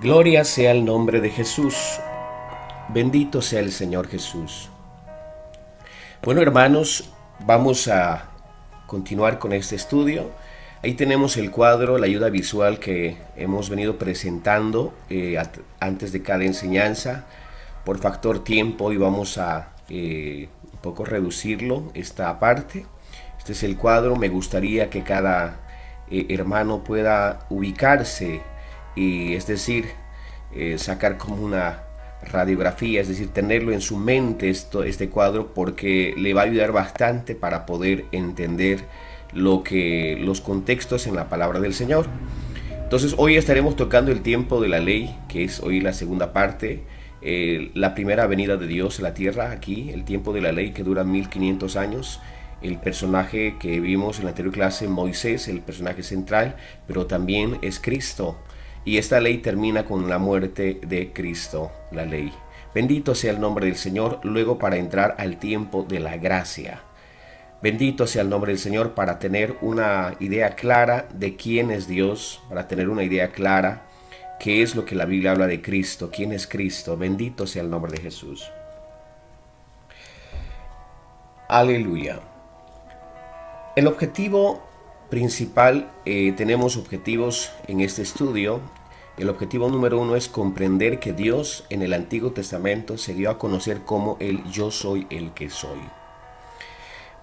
Gloria sea el nombre de Jesús. Bendito sea el Señor Jesús. Bueno, hermanos, vamos a continuar con este estudio. Ahí tenemos el cuadro, la ayuda visual que hemos venido presentando antes de cada enseñanza. Por factor tiempo, hoy vamos a un poco reducirlo, esta parte. Este es el cuadro. Me gustaría que cada hermano pueda ubicarse, y es decir, sacar como una radiografía, es decir, tenerlo en su mente este cuadro, porque le va a ayudar bastante para poder entender los contextos en la palabra del Señor. Entonces hoy estaremos tocando el tiempo de la ley, que es hoy la segunda parte, la primera venida de Dios a la tierra, aquí el tiempo de la ley que dura 1500 años. El personaje que vimos en la anterior clase, Moisés, el personaje central, pero también es Cristo. Y esta ley termina con la muerte de Cristo, la ley. Bendito sea el nombre del Señor, luego para entrar al tiempo de la gracia. Bendito sea el nombre del Señor para tener una idea clara de quién es Dios, para tener una idea clara qué es lo que la Biblia habla de Cristo, quién es Cristo. Bendito sea el nombre de Jesús. Aleluya. El objetivo principal, tenemos objetivos en este estudio. El objetivo número 1 es comprender que Dios en el Antiguo Testamento se dio a conocer como el Yo Soy el que soy.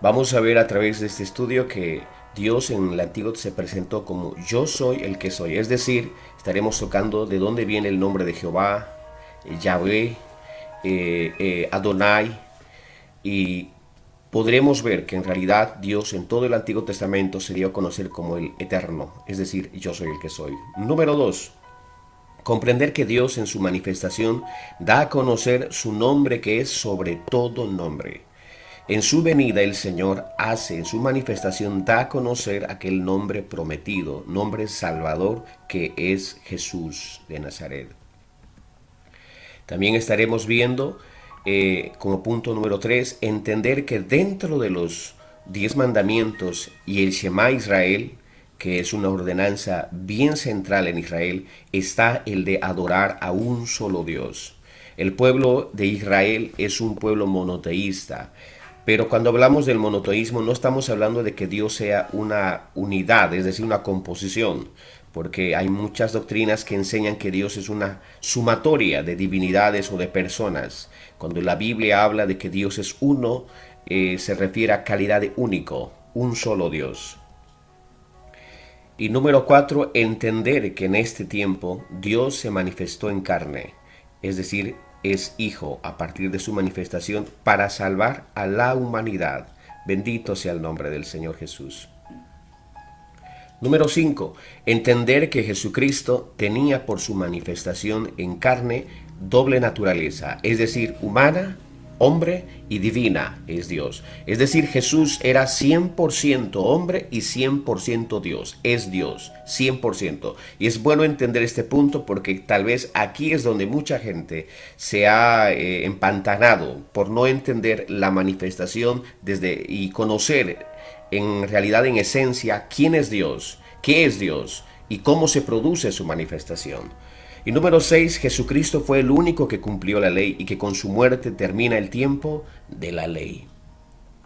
Vamos a ver a través de este estudio que Dios en el Antiguo se presentó como Yo Soy el que soy. Es decir, estaremos tocando de dónde viene el nombre de Jehová, Yahvé, Adonai, y podremos ver que en realidad Dios en todo el Antiguo Testamento se dio a conocer como el Eterno, es decir, yo soy el que soy. Número 2, comprender que Dios en su manifestación da a conocer su nombre, que es sobre todo nombre. En su venida el Señor hace, en su manifestación da a conocer aquel nombre prometido, nombre salvador, que es Jesús de Nazaret. También estaremos viendo como punto número 3, entender que dentro de los 10 mandamientos y el Shema Israel, que es una ordenanza bien central en Israel, está el de adorar a un solo Dios. El pueblo de Israel es un pueblo monoteísta, pero cuando hablamos del monoteísmo no estamos hablando de que Dios sea una unidad, es decir, una composición, porque hay muchas doctrinas que enseñan que Dios es una sumatoria de divinidades o de personas. Cuando la Biblia habla de que Dios es uno, se refiere a calidad de único, un solo Dios. Y número 4, entender que en este tiempo Dios se manifestó en carne, es decir, es Hijo a partir de su manifestación para salvar a la humanidad. Bendito sea el nombre del Señor Jesús. Número 5, entender que Jesucristo tenía por su manifestación en carne doble naturaleza, es decir, humana, hombre, y divina es Dios. Es decir, Jesús era 100% hombre y 100% Dios, es Dios, 100%. Y es bueno entender este punto porque tal vez aquí es donde mucha gente se ha empantanado por no entender la manifestación y conocer en realidad, en esencia, quién es Dios, qué es Dios y cómo se produce su manifestación. Y número 6, Jesucristo fue el único que cumplió la ley y que con su muerte termina el tiempo de la ley.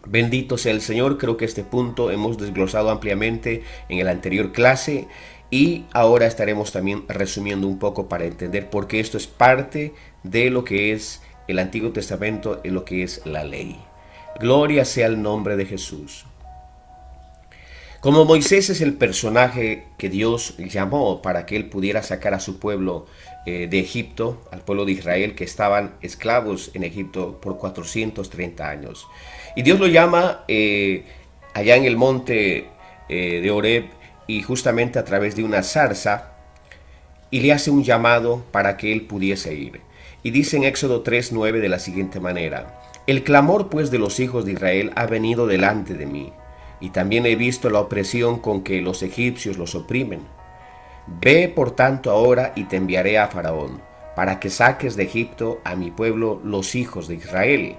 Bendito sea el Señor. Creo que este punto hemos desglosado ampliamente en la anterior clase y ahora estaremos también resumiendo un poco para entender por qué esto es parte de lo que es el Antiguo Testamento y lo que es la ley. Gloria sea el nombre de Jesús. Como Moisés es el personaje que Dios llamó para que él pudiera sacar a su pueblo de Egipto, al pueblo de Israel que estaban esclavos en Egipto por 430 años. Y Dios lo llama allá en el monte de Horeb y justamente a través de una zarza, y le hace un llamado para que él pudiese ir. Y dice en Éxodo 3:9 de la siguiente manera: el clamor pues de los hijos de Israel ha venido delante de mí, y también he visto la opresión con que los egipcios los oprimen. Ve por tanto ahora y te enviaré a Faraón, para que saques de Egipto a mi pueblo, los hijos de Israel.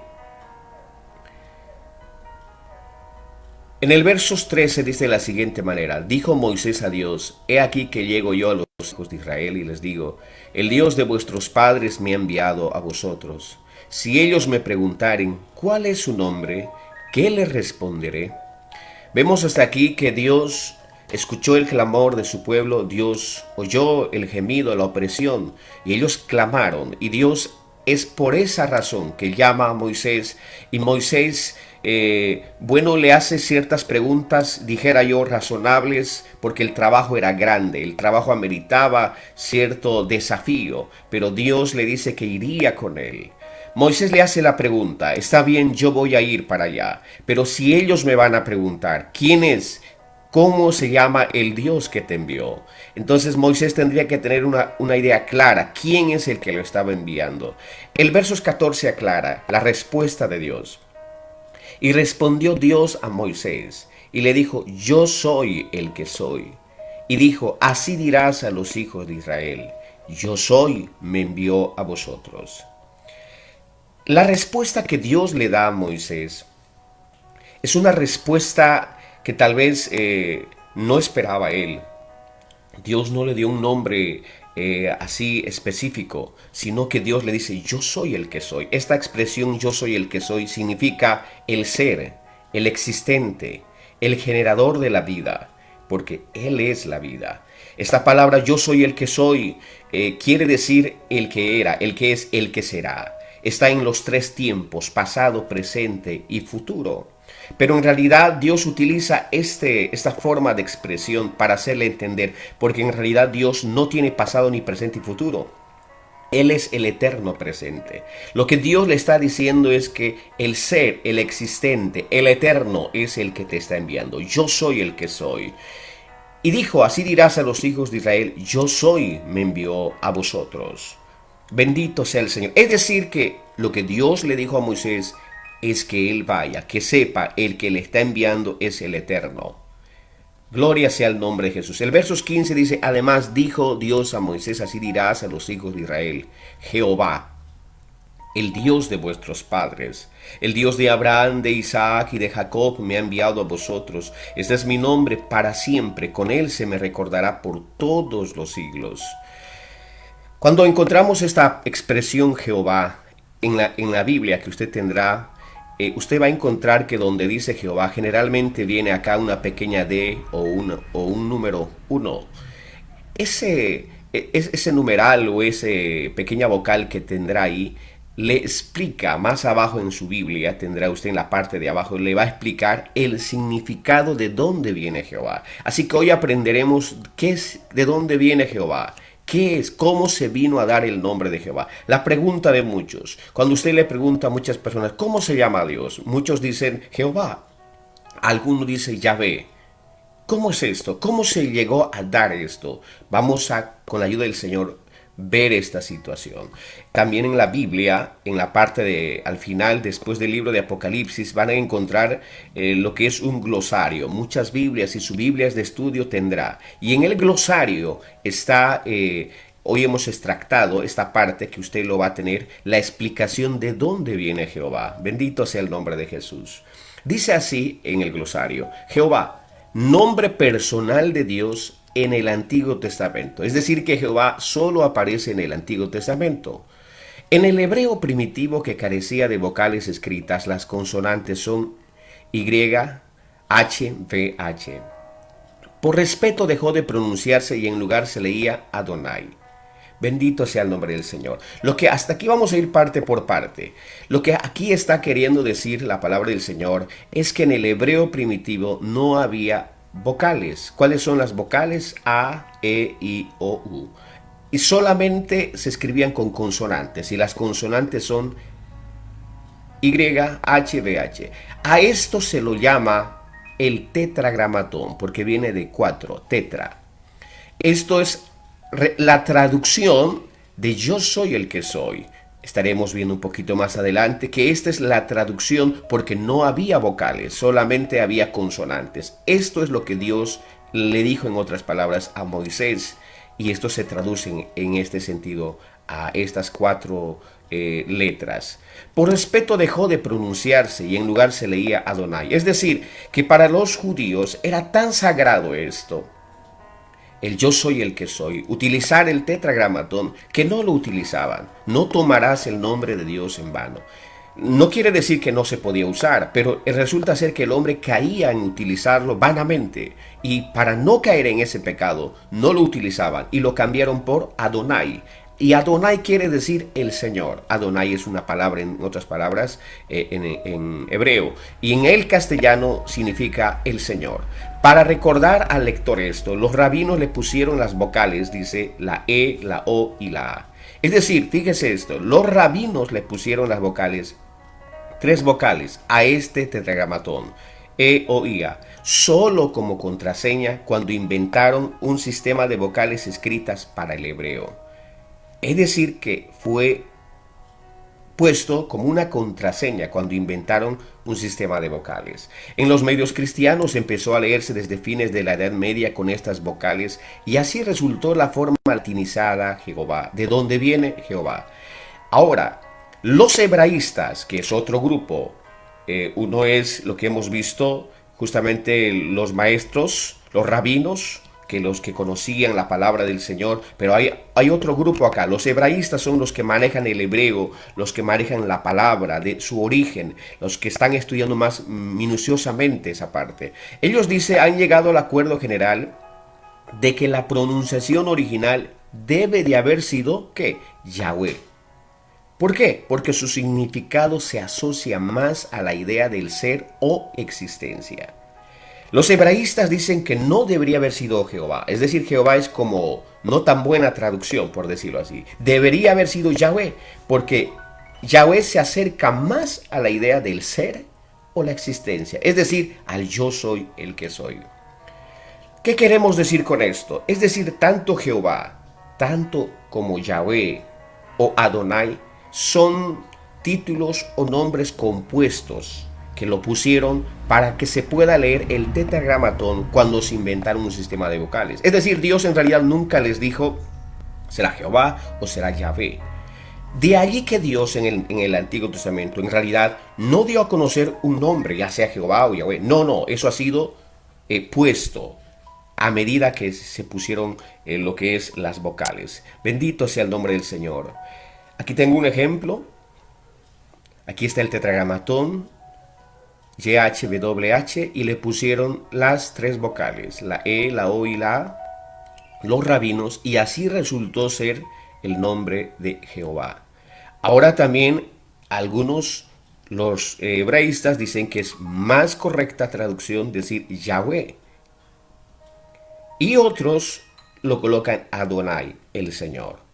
En el versos 13 dice de la siguiente manera: dijo Moisés a Dios, he aquí que llego yo a los hijos de Israel y les digo, el Dios de vuestros padres me ha enviado a vosotros. Si ellos me preguntaren, ¿cuál es su nombre? ¿Qué les responderé? Vemos hasta aquí que Dios escuchó el clamor de su pueblo, Dios oyó el gemido, la opresión, y ellos clamaron, y Dios es por esa razón que llama a Moisés, y Moisés, le hace ciertas preguntas, dijera yo, razonables, porque el trabajo era grande, el trabajo ameritaba cierto desafío, pero Dios le dice que iría con él. Moisés le hace la pregunta, está bien, yo voy a ir para allá, pero si ellos me van a preguntar, ¿quién es? ¿Cómo se llama el Dios que te envió? Entonces Moisés tendría que tener una idea clara, ¿quién es el que lo estaba enviando? El versos 14 aclara la respuesta de Dios. Y respondió Dios a Moisés y le dijo, yo soy el que soy. Y dijo, así dirás a los hijos de Israel, yo soy, me envió a vosotros. La respuesta que Dios le da a Moisés es una respuesta que tal vez no esperaba él. Dios no le dio un nombre así específico, sino que Dios le dice, yo soy el que soy. Esta expresión yo soy el que soy significa el ser, el existente, el generador de la vida, porque Él es la vida. Esta palabra yo soy el que soy quiere decir el que era, el que es, el que será. Está en los tres tiempos, pasado, presente y futuro. Pero en realidad Dios utiliza esta forma de expresión para hacerle entender, porque en realidad Dios no tiene pasado ni presente y futuro. Él es el eterno presente. Lo que Dios le está diciendo es que el ser, el existente, el eterno es el que te está enviando. Yo soy el que soy. Y dijo, así dirás a los hijos de Israel, yo soy, me envió a vosotros. Bendito sea el Señor. Es decir que lo que Dios le dijo a Moisés es que él vaya, que sepa, el que le está enviando es el eterno. Gloria sea el nombre de Jesús. El versos 15 dice, además dijo Dios a Moisés, así dirás a los hijos de Israel, Jehová, el Dios de vuestros padres, el Dios de Abraham, de Isaac y de Jacob me ha enviado a vosotros. Este es mi nombre para siempre, con él se me recordará por todos los siglos. Cuando encontramos esta expresión Jehová en la Biblia que usted tendrá, usted va a encontrar que donde dice Jehová generalmente viene acá una pequeña D o un número 1. Ese numeral o ese pequeña vocal que tendrá ahí le explica más abajo en su Biblia, tendrá usted en la parte de abajo, le va a explicar el significado de dónde viene Jehová. Así que hoy aprenderemos de dónde viene Jehová. ¿Qué es? ¿Cómo se vino a dar el nombre de Jehová? La pregunta de muchos. Cuando usted le pregunta a muchas personas, ¿cómo se llama Dios? Muchos dicen Jehová. Algunos dicen Yahvé. ¿Cómo es esto? ¿Cómo se llegó a dar esto? Vamos a, con la ayuda del Señor, ver esta situación. También en la Biblia, en la parte de, al final, después del libro de Apocalipsis, van a encontrar lo que es un glosario. Muchas Biblias y su Biblia de estudio tendrá. Y en el glosario está, hoy hemos extractado esta parte que usted lo va a tener, la explicación de dónde viene Jehová. Bendito sea el nombre de Jesús. Dice así en el glosario, Jehová, nombre personal de Dios en el Antiguo Testamento. Es decir, que Jehová solo aparece en el Antiguo Testamento. En el hebreo primitivo que carecía de vocales escritas, las consonantes son Y, H, V, H. Por respeto dejó de pronunciarse y en lugar se leía Adonai. Bendito sea el nombre del Señor. Lo que hasta aquí vamos a ir parte por parte. Lo que aquí está queriendo decir la palabra del Señor es que en el hebreo primitivo no había vocales. ¿Cuáles son las vocales? A, E, I, O, U. Y solamente se escribían con consonantes. Y las consonantes son Y, H, V, H. A esto se lo llama el tetragramatón, porque viene de 4, tetra. Esto es la traducción de yo soy el que soy. Estaremos viendo un poquito más adelante que esta es la traducción porque no había vocales, solamente había consonantes. Esto es lo que Dios le dijo en otras palabras a Moisés y esto se traduce en este sentido a estas 4 letras. Por respeto dejó de pronunciarse y en lugar se leía Adonai. Es decir, que para los judíos era tan sagrado esto, el yo soy el que soy, utilizar el tetragramatón, que no lo utilizaban. No tomarás el nombre de Dios en vano. No quiere decir que no se podía usar, pero resulta ser que el hombre caía en utilizarlo vanamente y para no caer en ese pecado no lo utilizaban y lo cambiaron por Adonai. Y Adonai quiere decir el Señor. Adonai es una palabra, en otras palabras, en hebreo. Y en el castellano significa el Señor. Para recordar al lector esto, los rabinos le pusieron las vocales, dice la E, la O y la A. Es decir, fíjese esto, los rabinos le pusieron las vocales, 3 vocales, a este tetragramatón, E, O y A, solo como contraseña cuando inventaron un sistema de vocales escritas para el hebreo. Es decir, que fue puesto como una contraseña cuando inventaron un sistema de vocales. En los medios cristianos empezó a leerse desde fines de la Edad Media con estas vocales y así resultó la forma latinizada Jehová, de donde viene Jehová. Ahora, los hebraístas, que es otro grupo, uno es lo que hemos visto, justamente los maestros, los rabinos, que los que conocían la palabra del Señor, pero hay otro grupo acá. Los hebraístas son los que manejan el hebreo, los que manejan la palabra de su origen, los que están estudiando más minuciosamente esa parte. Ellos han llegado al acuerdo general de que la pronunciación original debe de haber sido, ¿qué? Yahweh. ¿Por qué? Porque su significado se asocia más a la idea del ser o existencia. Los hebraístas dicen que no debería haber sido Jehová, es decir, Jehová es como no tan buena traducción, por decirlo así. Debería haber sido Yahweh, porque Yahweh se acerca más a la idea del ser o la existencia, es decir, al yo soy el que soy. ¿Qué queremos decir con esto? Es decir, tanto Jehová, tanto como Yahweh o Adonai son títulos o nombres compuestos que lo pusieron para que se pueda leer el tetragramatón cuando se inventaron un sistema de vocales. Es decir, Dios en realidad nunca les dijo, será Jehová o será Yahvé. De allí que Dios en el Antiguo Testamento en realidad no dio a conocer un nombre, ya sea Jehová o Yahvé. No, eso ha sido puesto a medida que se pusieron lo que es las vocales. Bendito sea el nombre del Señor. Aquí tengo un ejemplo. Aquí está el tetragramatón. YHWH y le pusieron las 3 vocales, la E, la O y la A, los rabinos, y así resultó ser el nombre de Jehová. Ahora también los hebraístas dicen que es más correcta traducción decir Yahweh, y otros lo colocan Adonai, el Señor.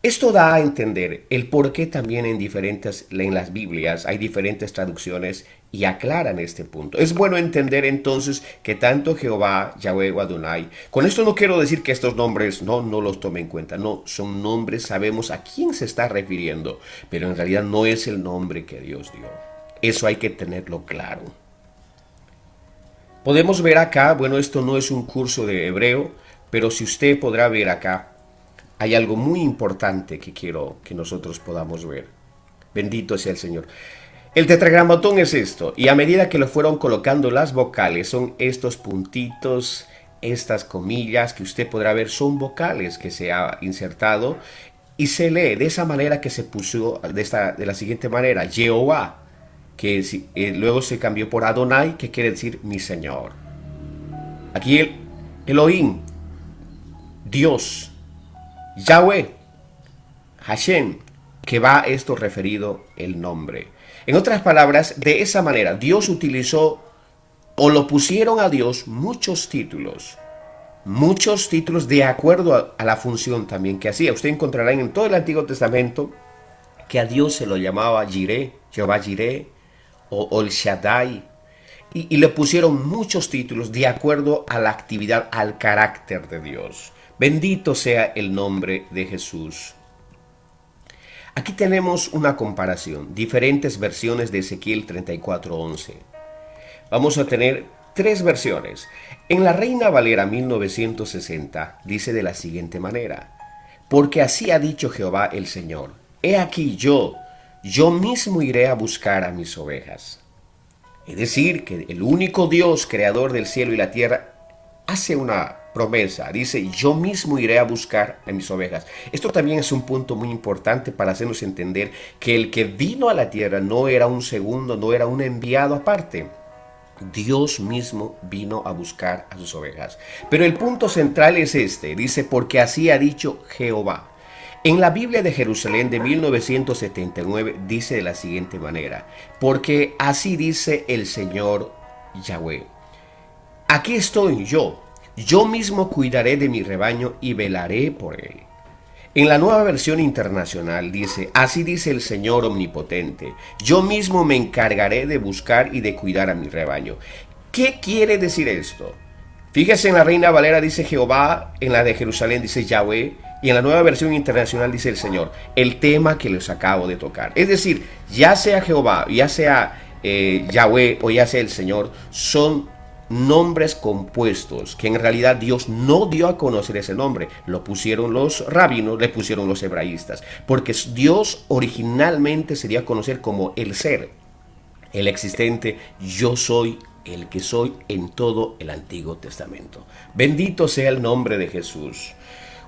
Esto da a entender el por qué también en las Biblias hay diferentes traducciones y aclaran este punto. Es bueno entender entonces que tanto Jehová, Yahweh o Adonai, con esto no quiero decir que estos nombres no los tome en cuenta, no, son nombres, sabemos a quién se está refiriendo, pero en realidad no es el nombre que Dios dio. Eso hay que tenerlo claro. Podemos ver acá, bueno, esto no es un curso de hebreo, pero si usted podrá ver acá, hay algo muy importante que quiero que nosotros podamos ver. Bendito sea el Señor. El tetragramatón es esto, y a medida que lo fueron colocando las vocales, son estos puntitos, estas comillas que usted podrá ver, son vocales que se ha insertado y se lee de esa manera que se puso de la siguiente manera, Jehová, que luego se cambió por Adonai, que quiere decir mi Señor. Aquí el Elohim, Dios, Yahweh, Hashem, que va esto referido el nombre. En otras palabras, de esa manera Dios utilizó o lo pusieron a Dios muchos títulos de acuerdo a la función también que hacía. Usted encontrará en todo el Antiguo Testamento que a Dios se lo llamaba Jireh, Jehová Jireh o El Shaddai, y le pusieron muchos títulos de acuerdo a la actividad, al carácter de Dios. Bendito sea el nombre de Jesús. Aquí tenemos una comparación, diferentes versiones de Ezequiel 34:11. Vamos a tener 3 versiones. En la Reina Valera 1960 dice de la siguiente manera: porque así ha dicho Jehová el Señor, he aquí yo mismo iré a buscar a mis ovejas. Es decir, que el único Dios, creador del cielo y la tierra, hace una promesa. Dice, yo mismo iré a buscar a mis ovejas. Esto también es un punto muy importante para hacernos entender que el que vino a la tierra no era un segundo, no era un enviado aparte. Dios mismo vino a buscar a sus ovejas. Pero el punto central es este. Dice, porque así ha dicho Jehová. En la Biblia de Jerusalén de 1979 dice de la siguiente manera, porque así dice el Señor Yahweh. Aquí estoy yo mismo cuidaré de mi rebaño y velaré por él. En la Nueva Versión Internacional dice, así dice el Señor Omnipotente, yo mismo me encargaré de buscar y de cuidar a mi rebaño. ¿Qué quiere decir esto? Fíjese, en la Reina Valera dice Jehová, en la de Jerusalén dice Yahweh, y en la Nueva Versión Internacional dice el Señor, el tema que les acabo de tocar. Es decir, ya sea Jehová, ya sea Yahweh o ya sea el Señor, son nombres compuestos que en realidad Dios no dio a conocer ese nombre. Lo pusieron los rabinos, le pusieron los hebraístas, porque Dios originalmente se dio a conocer como el ser, el existente, yo soy el que soy en todo el Antiguo Testamento. Bendito sea el nombre de Jesús.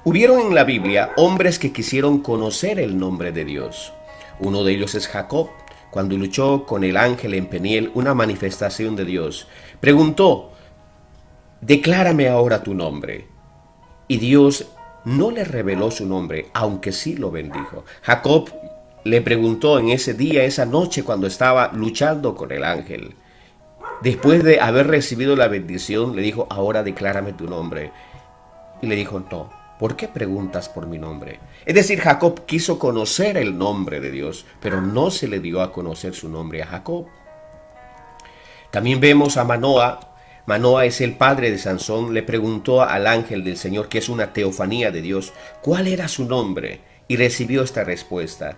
Hubieron en la Biblia hombres que quisieron conocer el nombre de Dios. Uno de ellos es Jacob. Cuando luchó con el ángel en Peniel, una manifestación de Dios, preguntó, declárame ahora tu nombre. Y Dios no le reveló su nombre, aunque sí lo bendijo. Jacob le preguntó en ese día, esa noche, cuando estaba luchando con el ángel. Después de haber recibido la bendición, le dijo, ahora declárame tu nombre. Y le dijo, no, ¿por qué preguntas por mi nombre? Es decir, Jacob quiso conocer el nombre de Dios, pero no se le dio a conocer su nombre a Jacob. También vemos a Manoa. Manoa es el padre de Sansón. Le preguntó al ángel del Señor, que es una teofanía de Dios, cuál era su nombre, y recibió esta respuesta,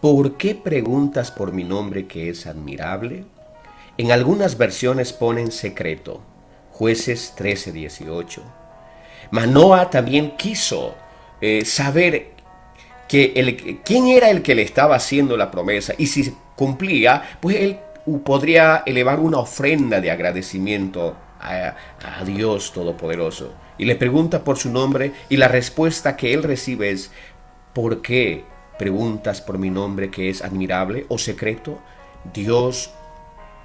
¿por qué preguntas por mi nombre que es admirable? En algunas versiones ponen secreto. Jueces 13:18. Manoa también quiso saber quién era el que le estaba haciendo la promesa, y si cumplía, pues él podría elevar una ofrenda de agradecimiento a Dios Todopoderoso. Y le pregunta por su nombre, y la respuesta que él recibe es, ¿por qué preguntas por mi nombre que es admirable o secreto? Dios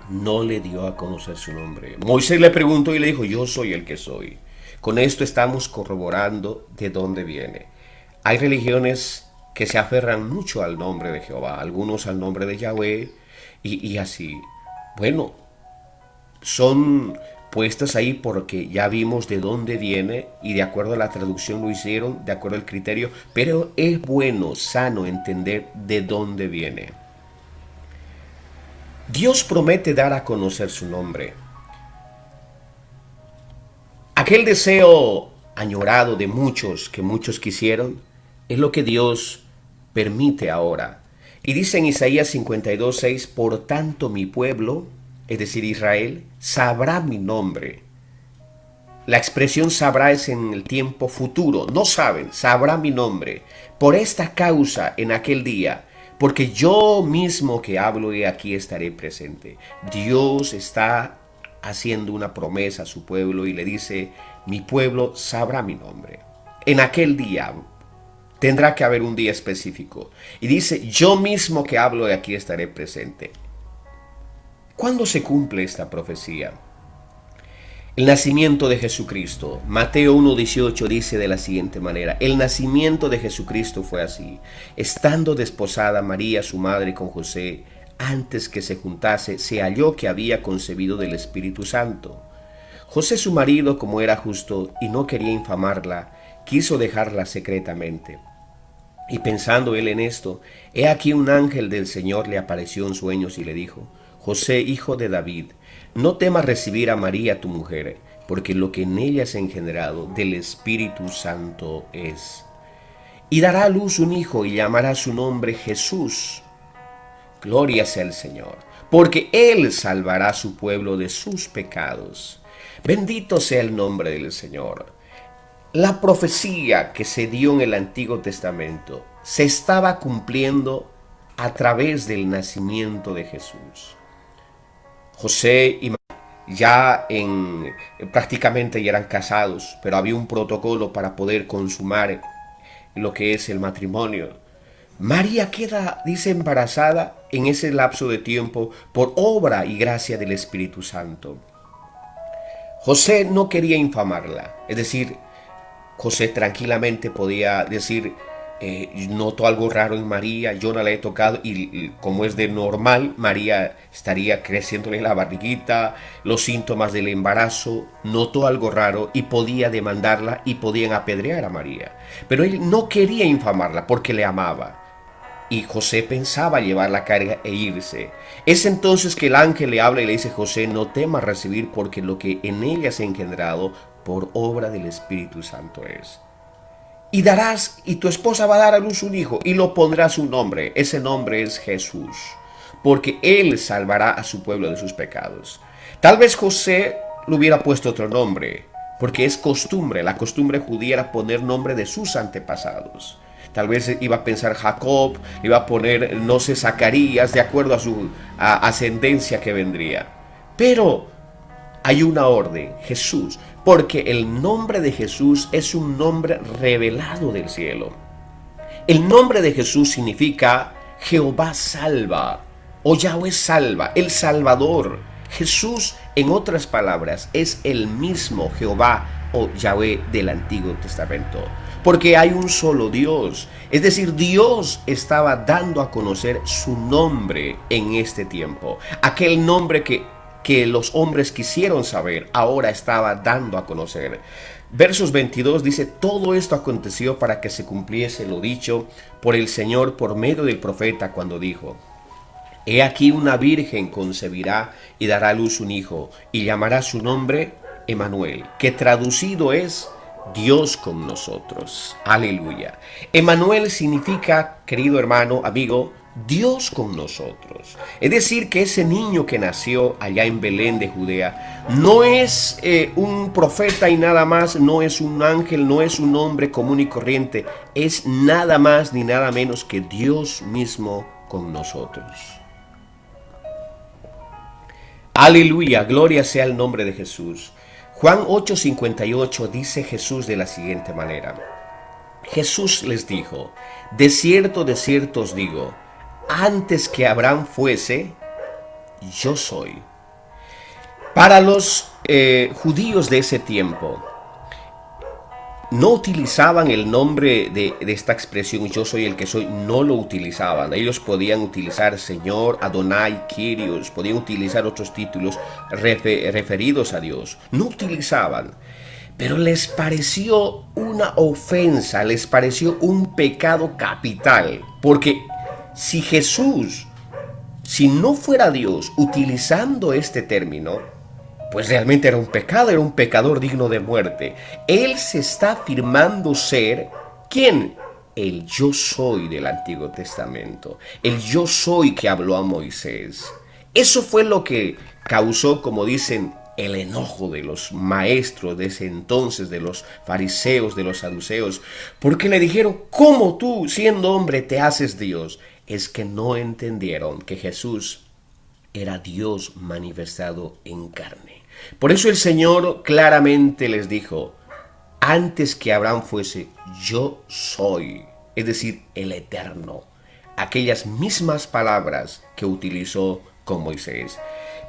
no le dio a conocer su nombre. Moisés le preguntó y le dijo, yo soy el que soy. Con esto estamos corroborando de dónde viene. Hay religiones que se aferran mucho al nombre de Jehová, algunos al nombre de Yahweh y así. Bueno, son puestas ahí porque ya vimos de dónde viene y de acuerdo a la traducción lo hicieron, de acuerdo al criterio, pero es bueno, sano entender de dónde viene. Dios promete dar a conocer su nombre. Aquel deseo añorado de muchos, que muchos quisieron, es lo que Dios permite ahora. Y dice en Isaías 52:6, por tanto mi pueblo, es decir Israel, sabrá mi nombre. La expresión sabrá es en el tiempo futuro, no saben, sabrá mi nombre. Por esta causa en aquel día, porque yo mismo que hablo y aquí estaré presente. Dios está haciendo una promesa a su pueblo y le dice, mi pueblo sabrá mi nombre. En aquel día tendrá que haber un día específico. Y dice, yo mismo que hablo y aquí estaré presente. ¿Cuándo se cumple esta profecía? El nacimiento de Jesucristo. Mateo 1:18 dice de la siguiente manera, el nacimiento de Jesucristo fue así. Estando desposada María, su madre, con José, antes que se juntase, se halló que había concebido del Espíritu Santo. José, su marido, como era justo y no quería infamarla, quiso dejarla secretamente. Y pensando él en esto, he aquí un ángel del Señor le apareció en sueños y le dijo, José, hijo de David, no temas recibir a María tu mujer, porque lo que en ella es engendrado del Espíritu Santo es. Y dará a luz un hijo y llamará su nombre Jesús. Gloria sea al Señor, porque Él salvará a su pueblo de sus pecados. Bendito sea el nombre del Señor. La profecía que se dio en el Antiguo Testamento se estaba cumpliendo a través del nacimiento de Jesús. José y prácticamente ya eran casados, pero había un protocolo para poder consumar lo que es el matrimonio. María queda, dice, embarazada en ese lapso de tiempo por obra y gracia del Espíritu Santo. José no quería infamarla, es decir, José tranquilamente podía decir, noto algo raro en María, yo no la he tocado y como es de normal, María estaría creciéndole la barriguita, los síntomas del embarazo, notó algo raro y podía demandarla y podían apedrear a María. Pero él no quería infamarla porque le amaba. Y José pensaba llevar la carga e irse. Es entonces que el ángel le habla y le dice: José, no temas recibir, porque lo que en ella se ha engendrado por obra del Espíritu Santo es. Y tu esposa va a dar a luz un hijo, y lo pondrá su nombre. Ese nombre es Jesús, porque él salvará a su pueblo de sus pecados. Tal vez José le hubiera puesto otro nombre, porque es costumbre, la costumbre judía era poner nombre de sus antepasados. Tal vez iba a pensar Jacob, iba a poner, no sé, Zacarías, de acuerdo a su ascendencia que vendría. Pero hay una orden, Jesús, porque el nombre de Jesús es un nombre revelado del cielo. El nombre de Jesús significa Jehová salva, o Yahweh salva, el Salvador. Jesús, en otras palabras, es el mismo Jehová o Yahweh del Antiguo Testamento. Porque hay un solo Dios. Es decir, Dios estaba dando a conocer su nombre en este tiempo. Aquel nombre que los hombres quisieron saber, ahora estaba dando a conocer. Versos 22 dice: todo esto aconteció para que se cumpliese lo dicho por el Señor por medio del profeta cuando dijo: he aquí una virgen concebirá y dará a luz un hijo, y llamará su nombre Emmanuel, que traducido es Dios con nosotros. Aleluya. Emmanuel significa, querido hermano, amigo, Dios con nosotros. Es decir, que ese niño que nació allá en Belén de Judea no es un profeta y nada más, no es un ángel, no es un hombre común y corriente, es nada más ni nada menos que Dios mismo con nosotros. Aleluya, gloria sea el nombre de Jesús. Juan 8:58 dice Jesús de la siguiente manera: Jesús les dijo: de cierto os digo, antes que Abraham fuese, yo soy. Para los judíos de ese tiempo, no utilizaban el nombre de esta expresión, yo soy el que soy, no lo utilizaban. Ellos podían utilizar Señor, Adonai, Kyrios, podían utilizar otros títulos referidos a Dios. No utilizaban, pero les pareció una ofensa, les pareció un pecado capital. Porque si Jesús, si no fuera Dios utilizando este término, pues realmente era un pecado, era un pecador digno de muerte. Él se está afirmando ser, ¿quién? El yo soy del Antiguo Testamento. El yo soy que habló a Moisés. Eso fue lo que causó, como dicen, el enojo de los maestros de ese entonces, de los fariseos, de los saduceos. Porque le dijeron: ¿cómo tú, siendo hombre, te haces Dios? Es que no entendieron que Jesús era Dios manifestado en carne. Por eso el Señor claramente les dijo: antes que Abraham fuese, yo soy, es decir, el Eterno. Aquellas mismas palabras que utilizó con Moisés.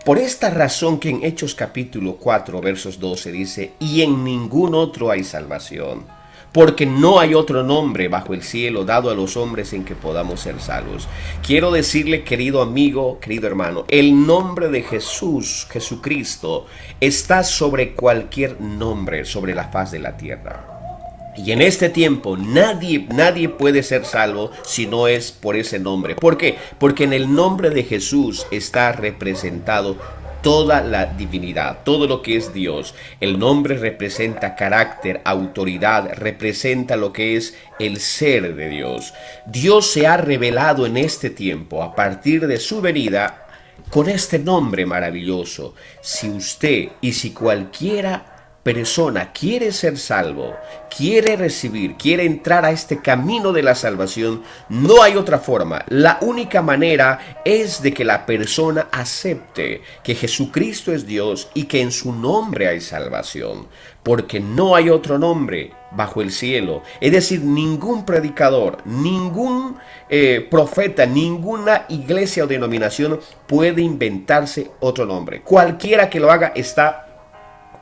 Por esta razón que en Hechos capítulo 4 versos 12 dice: y en ningún otro hay salvación, porque no hay otro nombre bajo el cielo dado a los hombres en que podamos ser salvos. Quiero decirle, querido amigo, querido hermano, el nombre de Jesús, Jesucristo, está sobre cualquier nombre sobre la faz de la tierra. Y en este tiempo nadie puede ser salvo si no es por ese nombre. ¿Por qué? Porque en el nombre de Jesús está representado toda la divinidad, todo lo que es Dios. El nombre representa carácter, autoridad, representa lo que es el ser de Dios. Dios se ha revelado en este tiempo a partir de su venida con este nombre maravilloso. Si usted y si cualquiera persona quiere ser salvo, quiere recibir, quiere entrar a este camino de la salvación, no hay otra forma. La única manera es de que la persona acepte que Jesucristo es Dios y que en su nombre hay salvación, porque no hay otro nombre bajo el cielo. Es decir, ningún predicador, ningún profeta, ninguna iglesia o denominación puede inventarse otro nombre. Cualquiera que lo haga está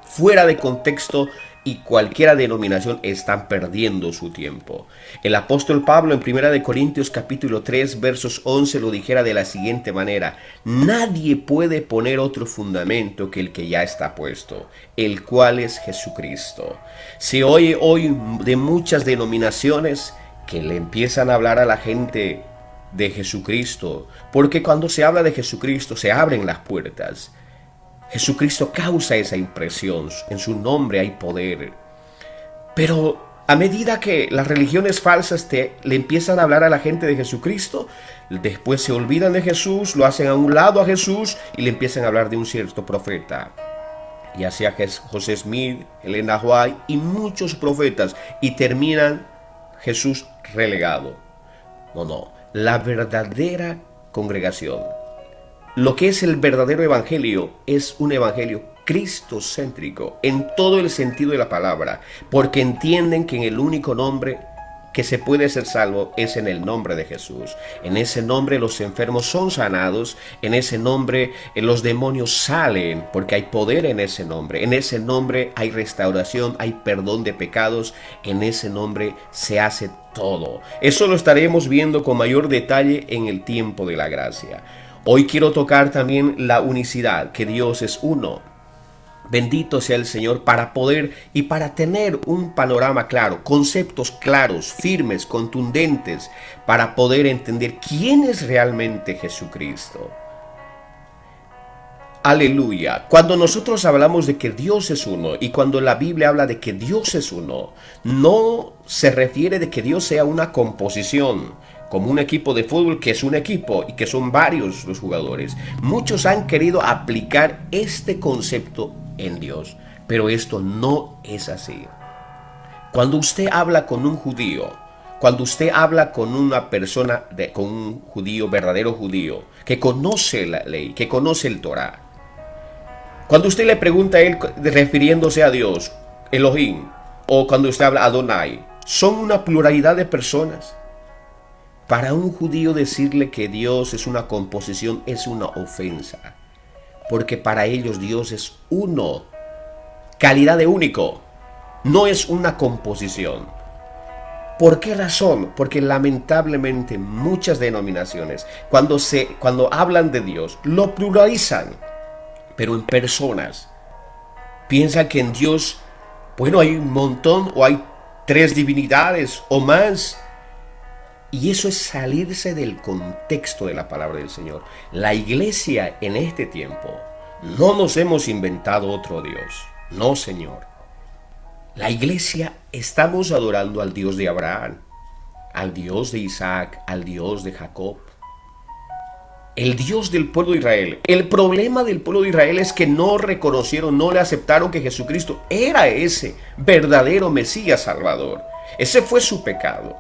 fuera de contexto y cualquiera denominación están perdiendo su tiempo. El apóstol Pablo en 1 Corintios capítulo 3 versos 11 lo dijera de la siguiente manera: nadie puede poner otro fundamento que el que ya está puesto, el cual es Jesucristo. Se oye hoy de muchas denominaciones que le empiezan a hablar a la gente de Jesucristo, porque cuando se habla de Jesucristo se abren las puertas. Jesucristo causa esa impresión, en su nombre hay poder. Pero a medida que las religiones falsas le empiezan a hablar a la gente de Jesucristo, después se olvidan de Jesús, lo hacen a un lado a Jesús y le empiezan a hablar de un cierto profeta. Ya sea José Smith, Elena White y muchos profetas, y terminan Jesús relegado. No, la verdadera congregación, lo que es el verdadero evangelio, es un evangelio cristocéntrico en todo el sentido de la palabra, porque entienden que en el único nombre que se puede ser salvo es en el nombre de Jesús. En ese nombre los enfermos son sanados, en ese nombre los demonios salen, porque hay poder en ese nombre hay restauración, hay perdón de pecados, en ese nombre se hace todo. Eso lo estaremos viendo con mayor detalle en el tiempo de la gracia. Hoy quiero tocar también la unicidad, que Dios es uno. Bendito sea el Señor para poder y para tener un panorama claro, conceptos claros, firmes, contundentes, para poder entender quién es realmente Jesucristo. Aleluya. Cuando nosotros hablamos de que Dios es uno y cuando la Biblia habla de que Dios es uno, no se refiere de que Dios sea una composición, como un equipo de fútbol que es un equipo y que son varios los jugadores. Muchos han querido aplicar este concepto en Dios, pero esto no es así. Cuando usted habla con un judío, cuando usted habla con una persona, con un judío, verdadero judío, que conoce la ley, que conoce el Torah, cuando usted le pregunta a él refiriéndose a Dios, Elohim, o cuando usted habla Adonai, son una pluralidad de personas. Para un judío decirle que Dios es una composición es una ofensa, porque para ellos Dios es uno, calidad de único, no es una composición. ¿Por qué razón? Porque lamentablemente muchas denominaciones, cuando hablan de Dios, lo pluralizan, pero en personas. Piensan que en Dios, bueno, hay un montón, o hay 3 divinidades o más. Y eso es salirse del contexto de la palabra del Señor. La iglesia en este tiempo, no nos hemos inventado otro Dios. No, Señor. La iglesia estamos adorando al Dios de Abraham, al Dios de Isaac, al Dios de Jacob. El Dios del pueblo de Israel. El problema del pueblo de Israel es que no reconocieron, no le aceptaron que Jesucristo era ese verdadero Mesías Salvador. Ese fue su pecado.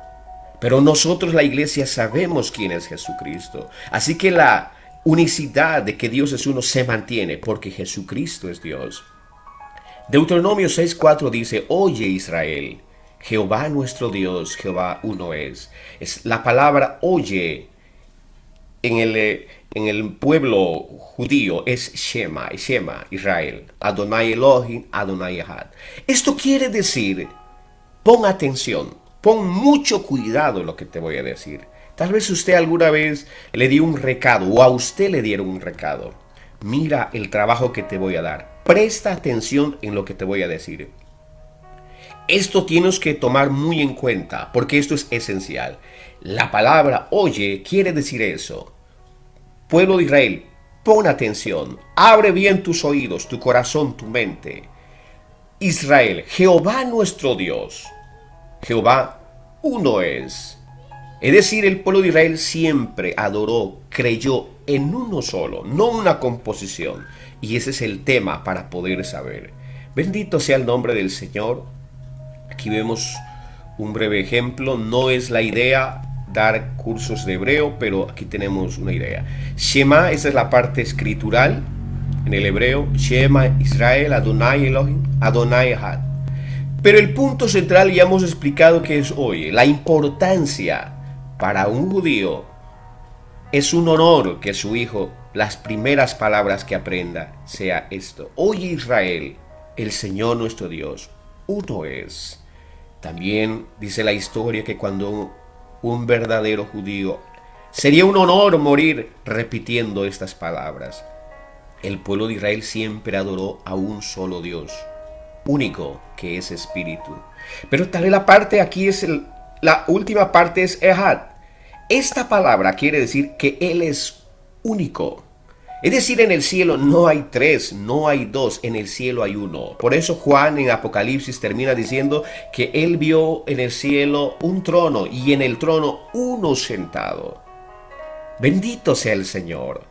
Pero nosotros, la iglesia, sabemos quién es Jesucristo. Así que la unicidad de que Dios es uno se mantiene porque Jesucristo es Dios. Deuteronomio 6:4 dice: oye Israel, Jehová nuestro Dios, Jehová uno es. La palabra oye en el pueblo judío es Shema, Israel. Adonai Elohim, Adonai Echad. Esto quiere decir, pon atención. Pon mucho cuidado en lo que te voy a decir. Tal vez usted alguna vez le dio un recado o a usted le dieron un recado. Mira el trabajo que te voy a dar. Presta atención en lo que te voy a decir. Esto tienes que tomar muy en cuenta porque esto es esencial. La palabra oye quiere decir eso. Pueblo de Israel, pon atención. Abre bien tus oídos, tu corazón, tu mente. Israel, Jehová nuestro Dios. Jehová uno es. Es decir, el pueblo de Israel siempre adoró, creyó en uno solo, no una composición. Y ese es el tema para poder saber. Bendito sea el nombre del Señor. Aquí vemos un breve ejemplo. No es la idea dar cursos de hebreo, pero aquí tenemos una idea. Shema, esa es la parte escritural en el hebreo. Shema Israel, Adonai Elohim, Adonai Echad. Pero el punto central ya hemos explicado que es hoy. La importancia para un judío es un honor que su hijo, las primeras palabras que aprenda, sea esto. Oye Israel, el Señor nuestro Dios, uno es. También dice la historia que cuando un verdadero judío, sería un honor morir repitiendo estas palabras. El pueblo de Israel siempre adoró a un solo Dios, único, que es espíritu. Pero tal vez la parte aquí es la última parte es Echad. Esta palabra quiere decir que Él es único. Es decir, en el cielo no hay tres, no hay dos, en el cielo hay uno. Por eso Juan en Apocalipsis termina diciendo que él vio en el cielo un trono y en el trono uno sentado. Bendito sea el Señor.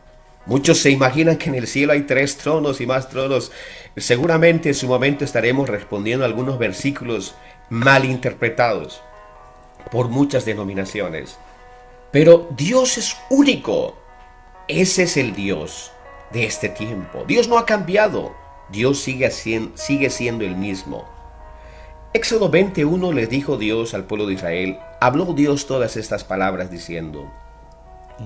Muchos se imaginan que en el cielo hay tres tronos y más tronos. Seguramente en su momento estaremos respondiendo a algunos versículos mal interpretados por muchas denominaciones. Pero Dios es único. Ese es el Dios de este tiempo. Dios no ha cambiado. Dios sigue siendo el mismo. Éxodo 21 les dijo Dios al pueblo de Israel. Habló Dios todas estas palabras diciendo: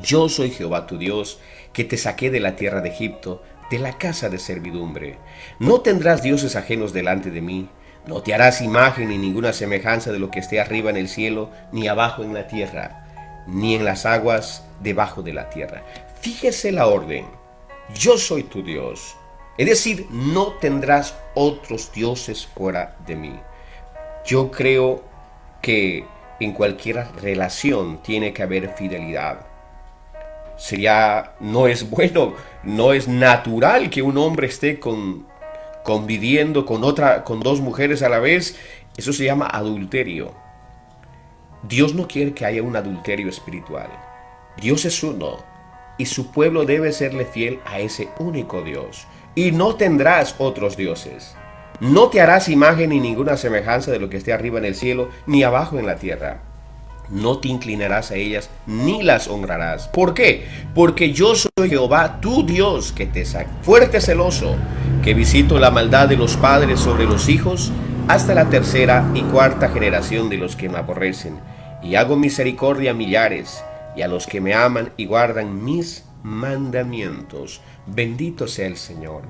Yo soy Jehová tu Dios, que te saqué de la tierra de Egipto, de la casa de servidumbre. No tendrás dioses ajenos delante de mí. No te harás imagen ni ninguna semejanza de lo que esté arriba en el cielo, ni abajo en la tierra, ni en las aguas debajo de la tierra. Fíjese la orden. Yo soy tu Dios. Es decir, no tendrás otros dioses fuera de mí. Yo creo que en cualquier relación tiene que haber fidelidad. No es bueno, no es natural que un hombre esté conviviendo con dos mujeres a la vez. Eso se llama adulterio. Dios no quiere que haya un adulterio espiritual. Dios es uno y su pueblo debe serle fiel a ese único Dios. Y no tendrás otros dioses. No te harás imagen ni ninguna semejanza de lo que esté arriba en el cielo, ni abajo en la tierra. No te inclinarás a ellas, ni las honrarás. ¿Por qué? Porque yo soy Jehová, tu Dios, que te saca. Fuerte celoso, que visito la maldad de los padres sobre los hijos, hasta la tercera y cuarta generación de los que me aborrecen. Y hago misericordia a millares, y a los que me aman y guardan mis mandamientos. Bendito sea el Señor.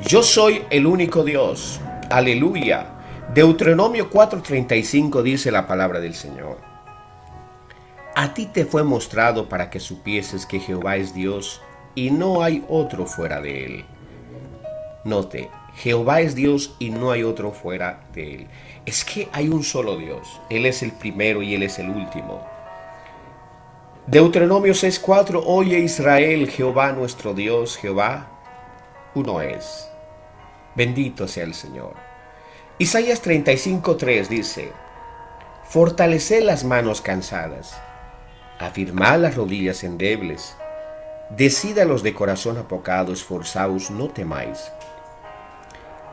Yo soy el único Dios. Aleluya. Deuteronomio 4:35 dice la palabra del Señor. A ti te fue mostrado para que supieses que Jehová es Dios y no hay otro fuera de él. Note, Jehová es Dios y no hay otro fuera de él. Es que hay un solo Dios. Él es el primero y él es el último. Deuteronomio 6:4. Oye Israel, Jehová nuestro Dios, Jehová uno es. Bendito sea el Señor. Isaías 35:3 dice: Fortaleced las manos cansadas, afirmad las rodillas endebles, decid a los de corazón apocado, esforzaos, no temáis.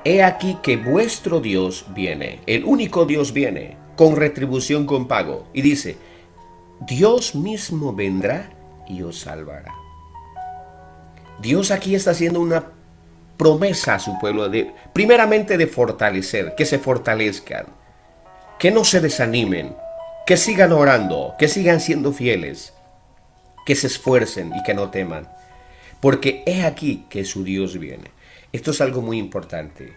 He aquí que vuestro Dios viene, el único Dios viene, con retribución, con pago. Y dice: Dios mismo vendrá y os salvará. Dios aquí está haciendo una promesa a su pueblo, primeramente de fortalecer, que se fortalezcan, que no se desanimen, que sigan orando, que sigan siendo fieles, que se esfuercen y que no teman, porque he aquí que su Dios viene. Esto es algo muy importante.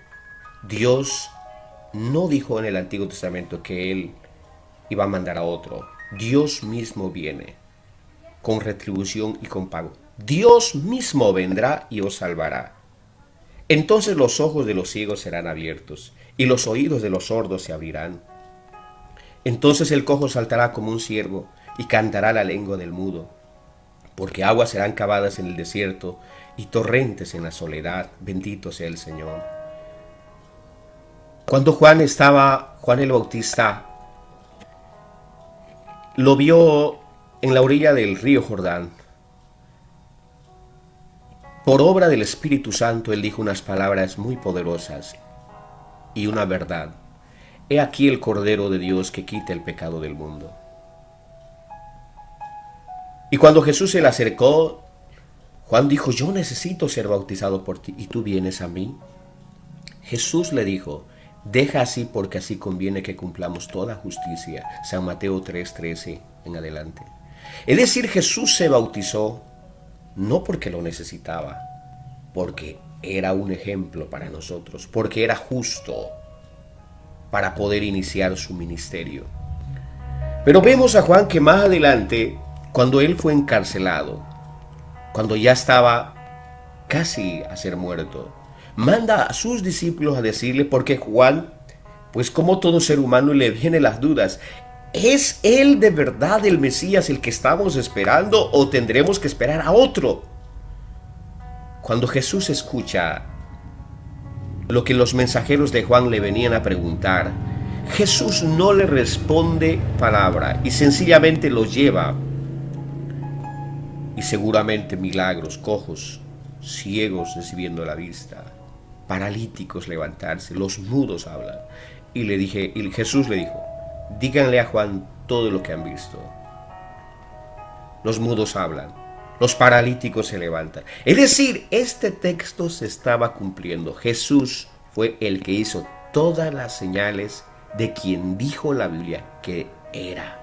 Dios no dijo en el Antiguo Testamento que Él iba a mandar a otro. Dios mismo viene, con retribución y con pago. Dios mismo vendrá y os salvará. Entonces los ojos de los ciegos serán abiertos, y los oídos de los sordos se abrirán. Entonces el cojo saltará como un ciervo, y cantará la lengua del mudo. Porque aguas serán cavadas en el desierto, y torrentes en la soledad. Bendito sea el Señor. Cuando Juan el Bautista lo vio en la orilla del río Jordán, por obra del Espíritu Santo, él dijo unas palabras muy poderosas y una verdad. He aquí el Cordero de Dios que quita el pecado del mundo. Y cuando Jesús se le acercó, Juan dijo, yo necesito ser bautizado por ti, ¿y tú vienes a mí? Jesús le dijo, deja así porque así conviene que cumplamos toda justicia. San Mateo 3:13 en adelante. Es decir, Jesús se bautizó no porque lo necesitaba, porque era un ejemplo para nosotros, porque era justo para poder iniciar su ministerio. Pero vemos a Juan que más adelante, cuando él fue encarcelado, cuando ya estaba casi a ser muerto, manda a sus discípulos a decirle, porque Juan, pues como todo ser humano, le vienen las dudas. ¿Es él de verdad el Mesías el que estamos esperando o tendremos que esperar a otro? Cuando Jesús escucha lo que los mensajeros de Juan le venían a preguntar, Jesús no le responde palabra y sencillamente lo lleva. Y seguramente milagros, cojos, ciegos recibiendo la vista, paralíticos levantarse, los mudos hablan. Y Jesús le dijo, díganle a Juan todo lo que han visto. Los mudos hablan, los paralíticos se levantan. Es decir, este texto se estaba cumpliendo. Jesús fue el que hizo todas las señales de quien dijo la Biblia que era.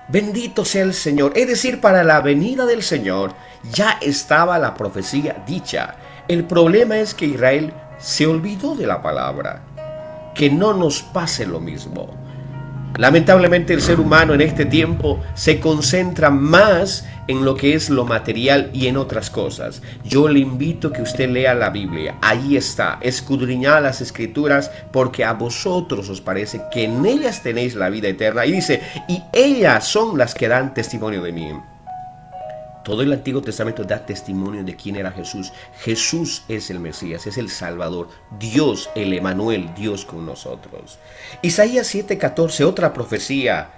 Bendito sea el Señor. Es decir, para la venida del Señor ya estaba la profecía dicha. El problema es que Israel se olvidó de la palabra. Que no nos pase lo mismo. Lamentablemente el ser humano en este tiempo se concentra más en lo que es lo material y en otras cosas. Yo le invito a que usted lea la Biblia. Ahí está, escudriñad las Escrituras porque a vosotros os parece que en ellas tenéis la vida eterna. Y dice, y ellas son las que dan testimonio de mí. Todo el Antiguo Testamento da testimonio de quién era Jesús. Jesús es el Mesías, es el Salvador, Dios, el Emanuel, Dios con nosotros. Isaías 7:14, otra profecía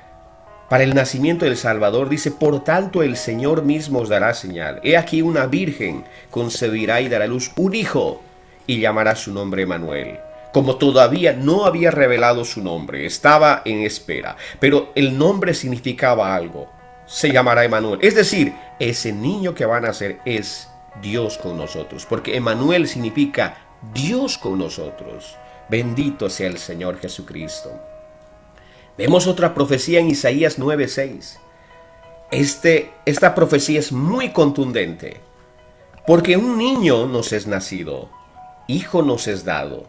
para el nacimiento del Salvador, dice, por tanto el Señor mismo os dará señal. He aquí una virgen concebirá y dará a luz un hijo y llamará su nombre Emanuel. Como todavía no había revelado su nombre, estaba en espera, pero el nombre significaba algo. Se llamará Emanuel. Es decir, ese niño que va a nacer es Dios con nosotros. Porque Emanuel significa Dios con nosotros. Bendito sea el Señor Jesucristo. Vemos otra profecía en Isaías 9:6. Esta profecía es muy contundente. Porque un niño nos es nacido, hijo nos es dado,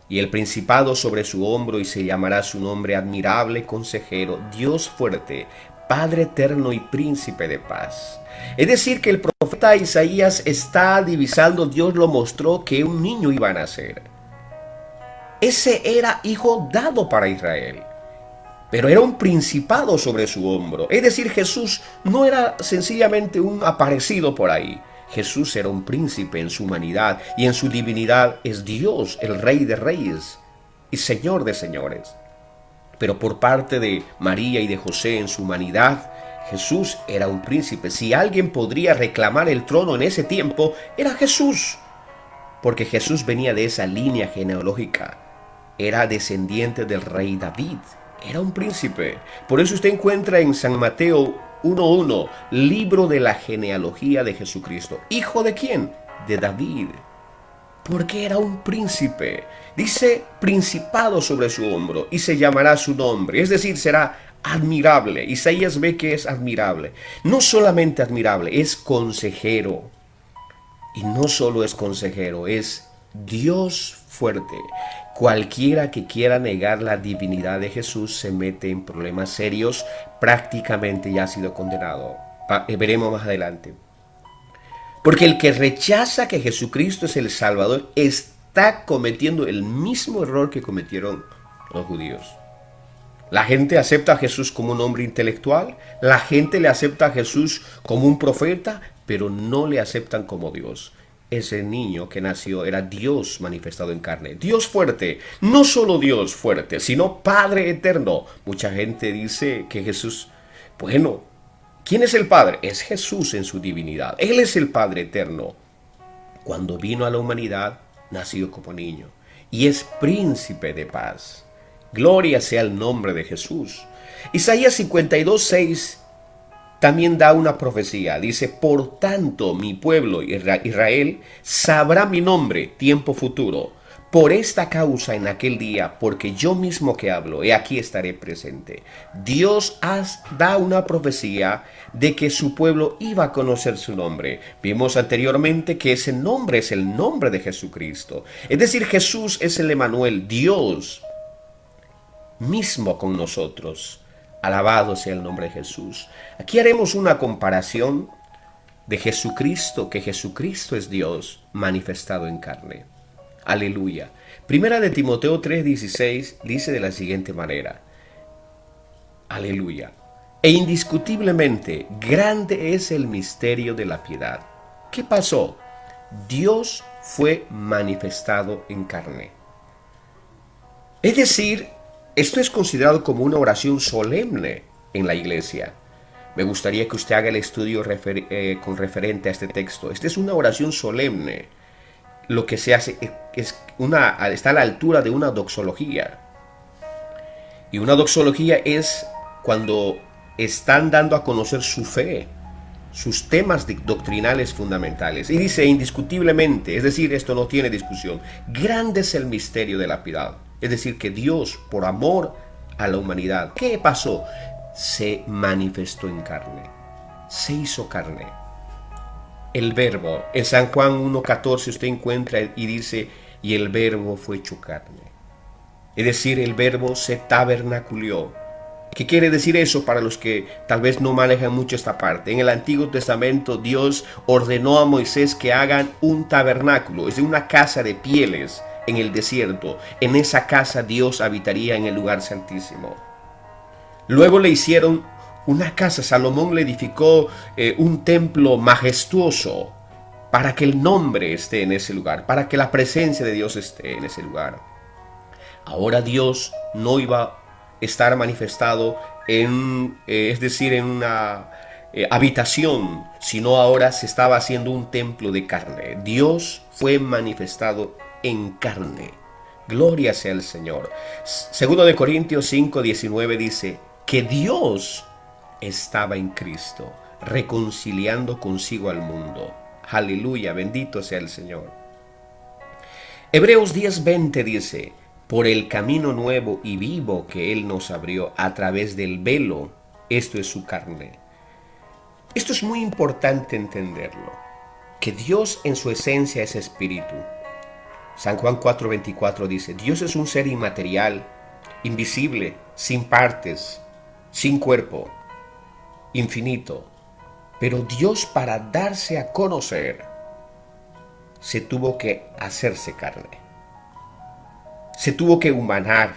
y el principado sobre su hombro, y se llamará su nombre admirable, consejero, Dios fuerte, Padre eterno y príncipe de paz. Es decir, que el profeta Isaías está divisando, Dios lo mostró, que un niño iba a nacer. Ese era hijo dado para Israel, pero era un principado sobre su hombro. Es decir, Jesús no era sencillamente un aparecido por ahí. Jesús era un príncipe en su humanidad y en su divinidad es Dios, el Rey de Reyes y Señor de Señores. Pero por parte de María y de José en su humanidad, Jesús era un príncipe. Si alguien podría reclamar el trono en ese tiempo, era Jesús. Porque Jesús venía de esa línea genealógica. Era descendiente del rey David. Era un príncipe. Por eso usted encuentra en San Mateo 1:1, libro de la genealogía de Jesucristo. ¿Hijo de quién? De David. Porque era un príncipe. Dice principado sobre su hombro y se llamará su nombre. Es decir, será admirable. Isaías ve que es admirable. No solamente admirable, es consejero. Y no solo es consejero, es Dios fuerte. Cualquiera que quiera negar la divinidad de Jesús se mete en problemas serios. Prácticamente ya ha sido condenado. Veremos más adelante. Porque el que rechaza que Jesucristo es el Salvador está cometiendo el mismo error que cometieron los judíos. La gente acepta a Jesús como un hombre intelectual, la gente le acepta a Jesús como un profeta, pero no le aceptan como Dios. Ese niño que nació era Dios manifestado en carne, Dios fuerte, no solo Dios fuerte, sino Padre eterno. Mucha gente dice que Jesús, bueno, ¿quién es el Padre? Es Jesús en su divinidad. Él es el Padre eterno. cuando vino a la humanidad, nació como niño y es príncipe de paz. Gloria sea el nombre de Jesús. Isaías 52:6 también da una profecía. Dice, por tanto mi pueblo Israel sabrá mi nombre, tiempo futuro. Por esta causa en aquel día, porque yo mismo que hablo, he aquí estaré presente. Dios da una profecía de que su pueblo iba a conocer su nombre. Vimos anteriormente que ese nombre es el nombre de Jesucristo. Es decir, Jesús es el Emmanuel, Dios mismo con nosotros. Alabado sea el nombre de Jesús. Aquí haremos una comparación de Jesucristo, que Jesucristo es Dios manifestado en carne. Aleluya. Primera de Timoteo 3:16 dice de la siguiente manera. Aleluya. E indiscutiblemente grande es el misterio de la piedad. ¿Qué pasó? Dios fue manifestado en carne. Es decir, esto es considerado como una oración solemne en la iglesia. Me gustaría que usted haga el estudio con referente a este texto. Esta es una oración solemne. Lo que se hace está a la altura de una doxología. Y una doxología es cuando están dando a conocer su fe, sus temas doctrinales fundamentales. Y dice indiscutiblemente, es decir, esto no tiene discusión, grande es el misterio de la piedad. Es decir, que Dios, por amor a la humanidad, ¿qué pasó? Se manifestó en carne, se hizo carne. El verbo, en San Juan 1:14 usted encuentra y dice, y el verbo fue hecho carne. Es decir, el verbo se tabernaculió. ¿Qué quiere decir eso para los que tal vez no manejan mucho esta parte? En el Antiguo Testamento Dios ordenó a Moisés que hagan un tabernáculo, es decir, una casa de pieles en el desierto. En esa casa Dios habitaría en el lugar santísimo. Luego le hicieron una casa, Salomón le edificó un templo majestuoso para que el nombre esté en ese lugar, para que la presencia de Dios esté en ese lugar. Ahora Dios no iba a estar manifestado es decir, en una habitación, sino ahora se estaba haciendo un templo de carne. Dios fue manifestado en carne. Gloria sea al Señor. Segundo de Corintios 5:19 dice que Dios estaba en Cristo, reconciliando consigo al mundo. Aleluya, bendito sea el Señor. Hebreos 10:20 dice, por el camino nuevo y vivo que Él nos abrió a través del velo, esto es su carne. Esto es muy importante entenderlo, que Dios en su esencia es espíritu. San Juan 4:24 dice, Dios es un ser inmaterial, invisible, sin partes, sin cuerpo, infinito. Pero Dios, para darse a conocer, se tuvo que hacerse carne. Se tuvo que humanar.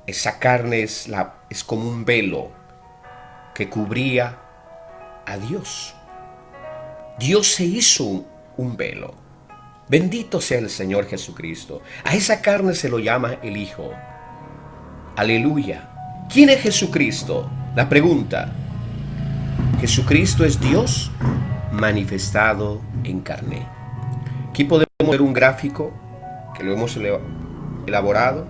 Esa carne es como un velo que cubría a Dios. Dios se hizo un velo. Bendito sea el Señor Jesucristo. A esa carne se lo llama el Hijo. Aleluya. ¿Quién es Jesucristo? La pregunta. Jesucristo es Dios manifestado en carne. Aquí podemos ver un gráfico que lo hemos elaborado.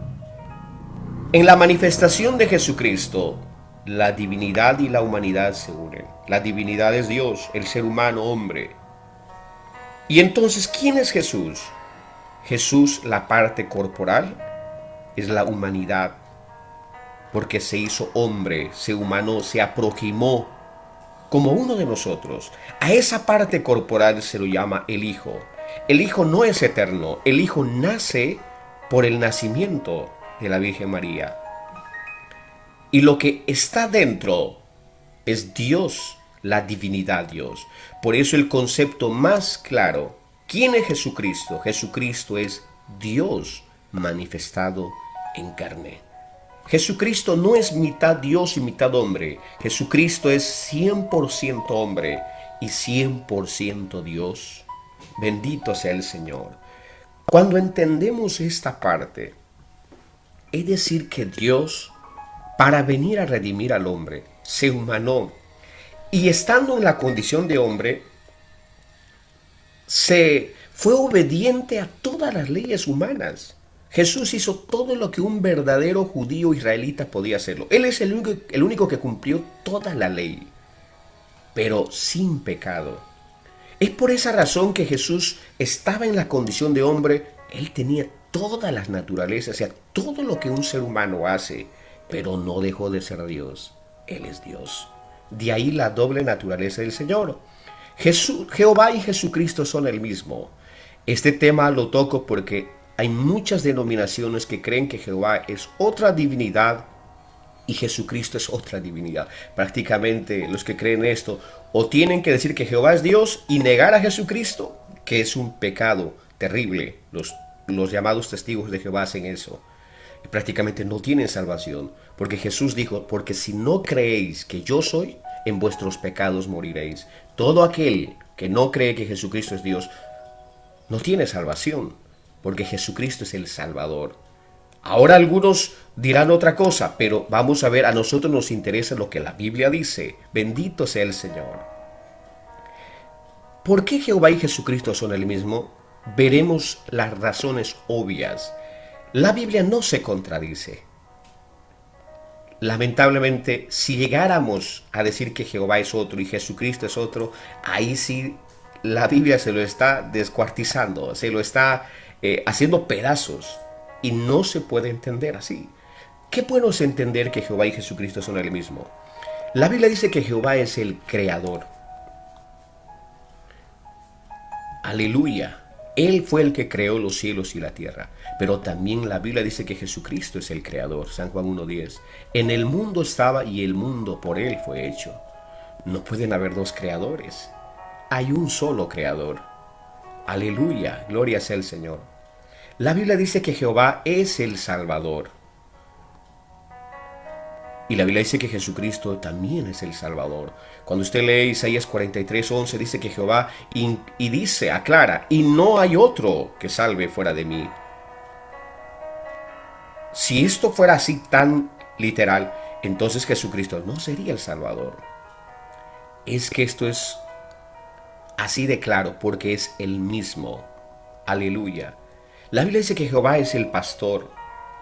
En la manifestación de Jesucristo, la divinidad y la humanidad se unen. La divinidad es Dios, el ser humano, hombre. Y entonces, ¿quién es Jesús? Jesús, la parte corporal, es la humanidad, porque se hizo hombre, se humanó, se aproximó como uno de nosotros. A esa parte corporal se lo llama el Hijo. El Hijo no es eterno, el Hijo nace por el nacimiento de la Virgen María. Y lo que está dentro es Dios, la divinidad Dios. Por eso el concepto más claro, ¿quién es Jesucristo? Jesucristo es Dios manifestado en carne. Jesucristo no es mitad Dios y mitad hombre. Jesucristo es 100% hombre y 100% Dios. Bendito sea el Señor. Cuando entendemos esta parte, es decir que Dios, para venir a redimir al hombre, se humanó. Y estando en la condición de hombre, se Fue obediente a todas las leyes humanas. Jesús hizo todo lo que un verdadero judío israelita podía hacerlo. Él es el único que cumplió toda la ley, pero sin pecado. Es por esa razón que Jesús estaba en la condición de hombre. Él tenía todas las naturalezas, o sea, todo lo que un ser humano hace, pero no dejó de ser Dios. Él es Dios. De ahí la doble naturaleza del Señor. Jehová y Jesucristo son el mismo. Este tema lo toco porque hay muchas denominaciones que creen que Jehová es otra divinidad y Jesucristo es otra divinidad. Prácticamente los que creen esto o tienen que decir que Jehová es Dios y negar a Jesucristo, que es un pecado terrible. Los llamados testigos de Jehová hacen eso. Y prácticamente no tienen salvación, porque Jesús dijo, porque si no creéis que yo soy, en vuestros pecados moriréis. Todo aquel que no cree que Jesucristo es Dios no tiene salvación, porque Jesucristo es el Salvador. Ahora algunos dirán otra cosa, pero vamos a ver, a nosotros nos interesa lo que la Biblia dice. Bendito sea el Señor. ¿Por qué Jehová y Jesucristo son el mismo? Veremos las razones obvias. La Biblia no se contradice. Lamentablemente, si llegáramos a decir que Jehová es otro y Jesucristo es otro, ahí sí la Biblia se lo está descuartizando, se lo está haciendo pedazos. Y no se puede entender así. ¿Qué podemos entender que Jehová y Jesucristo son el mismo? La Biblia dice que Jehová es el creador. Aleluya. Él fue el que creó los cielos y la tierra. Pero también la Biblia dice que Jesucristo es el creador. San Juan 1:10. En el mundo estaba y el mundo por él fue hecho. No pueden haber dos creadores. Hay un solo creador. Aleluya. Gloria sea el Señor. La Biblia dice que Jehová es el Salvador. Y la Biblia dice que Jesucristo también es el Salvador. Cuando usted lee Isaías 43:11, dice que Jehová y dice, aclara, y no hay otro que salve fuera de mí. Si esto fuera así tan literal, entonces Jesucristo no sería el Salvador. Es que esto es así de claro porque es el mismo. Aleluya. La Biblia dice que Jehová es el pastor.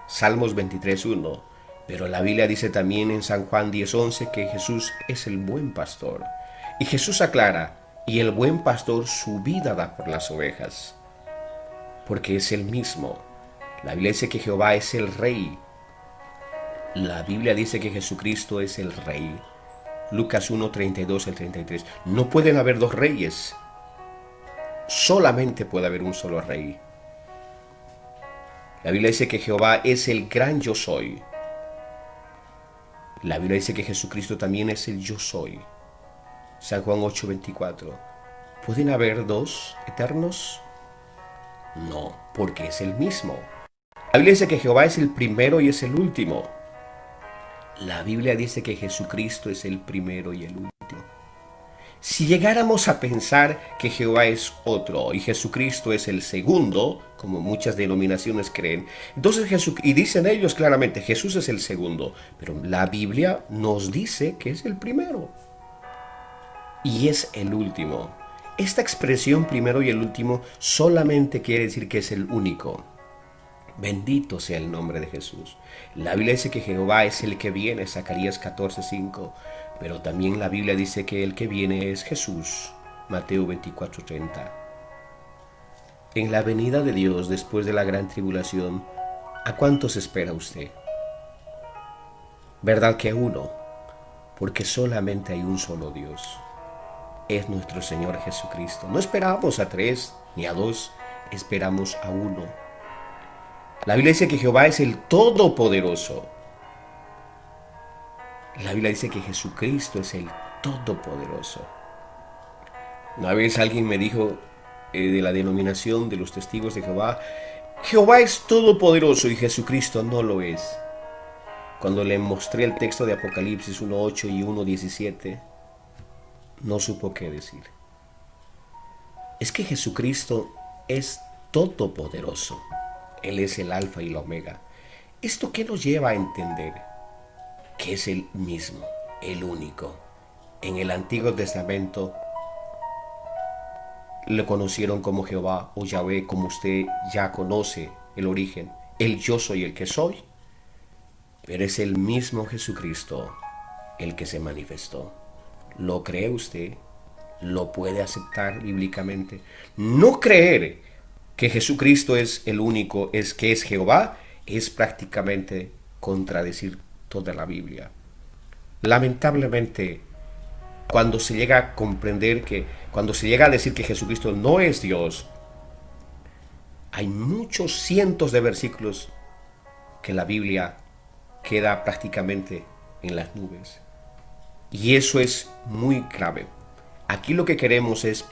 Salmos 23:1. Pero la Biblia dice también en San Juan 10:11 que Jesús es el buen pastor. Y Jesús aclara, y el buen pastor su vida da por las ovejas. Porque es el mismo. La Biblia dice que Jehová es el rey. La Biblia dice que Jesucristo es el rey. Lucas 1:32-33. No pueden haber dos reyes. Solamente puede haber un solo rey. La Biblia dice que Jehová es el gran yo soy. La Biblia dice que Jesucristo también es el yo soy. San Juan 8:24. ¿Pueden haber dos eternos? No, porque es el mismo. La Biblia dice que Jehová es el primero y es el último. La Biblia dice que Jesucristo es el primero y el último. Si llegáramos a pensar que Jehová es otro y Jesucristo es el segundo, como muchas denominaciones creen, entonces y dicen ellos claramente, Jesús es el segundo, pero la Biblia nos dice que es el primero y es el último. Esta expresión primero y el último solamente quiere decir que es el único. Bendito sea el nombre de Jesús. La Biblia dice que Jehová es el que viene, Zacarías 14:5. Pero también la Biblia dice que el que viene es Jesús, Mateo 24:30. En la venida de Dios después de la gran tribulación, ¿a cuántos espera usted? ¿Verdad que a uno? Porque solamente hay un solo Dios. Es nuestro Señor Jesucristo. No esperamos a tres ni a dos, esperamos a uno. La Biblia dice que Jehová es el Todopoderoso. La Biblia dice que Jesucristo es el Todopoderoso. Una vez alguien me dijo de la denominación de los testigos de Jehová, Jehová es todopoderoso y Jesucristo no lo es. Cuando le mostré el texto de Apocalipsis 1:8 y 1:17, no supo qué decir. Es que Jesucristo es todopoderoso. Él es el alfa y la omega. ¿Esto qué nos lleva a entender? Que es el mismo, el único. En el Antiguo Testamento, le conocieron como Jehová o Yahvé, como usted ya conoce el origen. El yo soy el que soy, pero es el mismo Jesucristo el que se manifestó. ¿Lo cree usted? ¿Lo puede aceptar bíblicamente? No creer que Jesucristo es el único, es que es Jehová, es prácticamente contradecir toda la Biblia. Lamentablemente, cuando se llega a comprender cuando se llega a decir que Jesucristo no es Dios, hay muchos cientos de versículos que la Biblia queda prácticamente en las nubes. Y eso es muy grave. Aquí lo que queremos es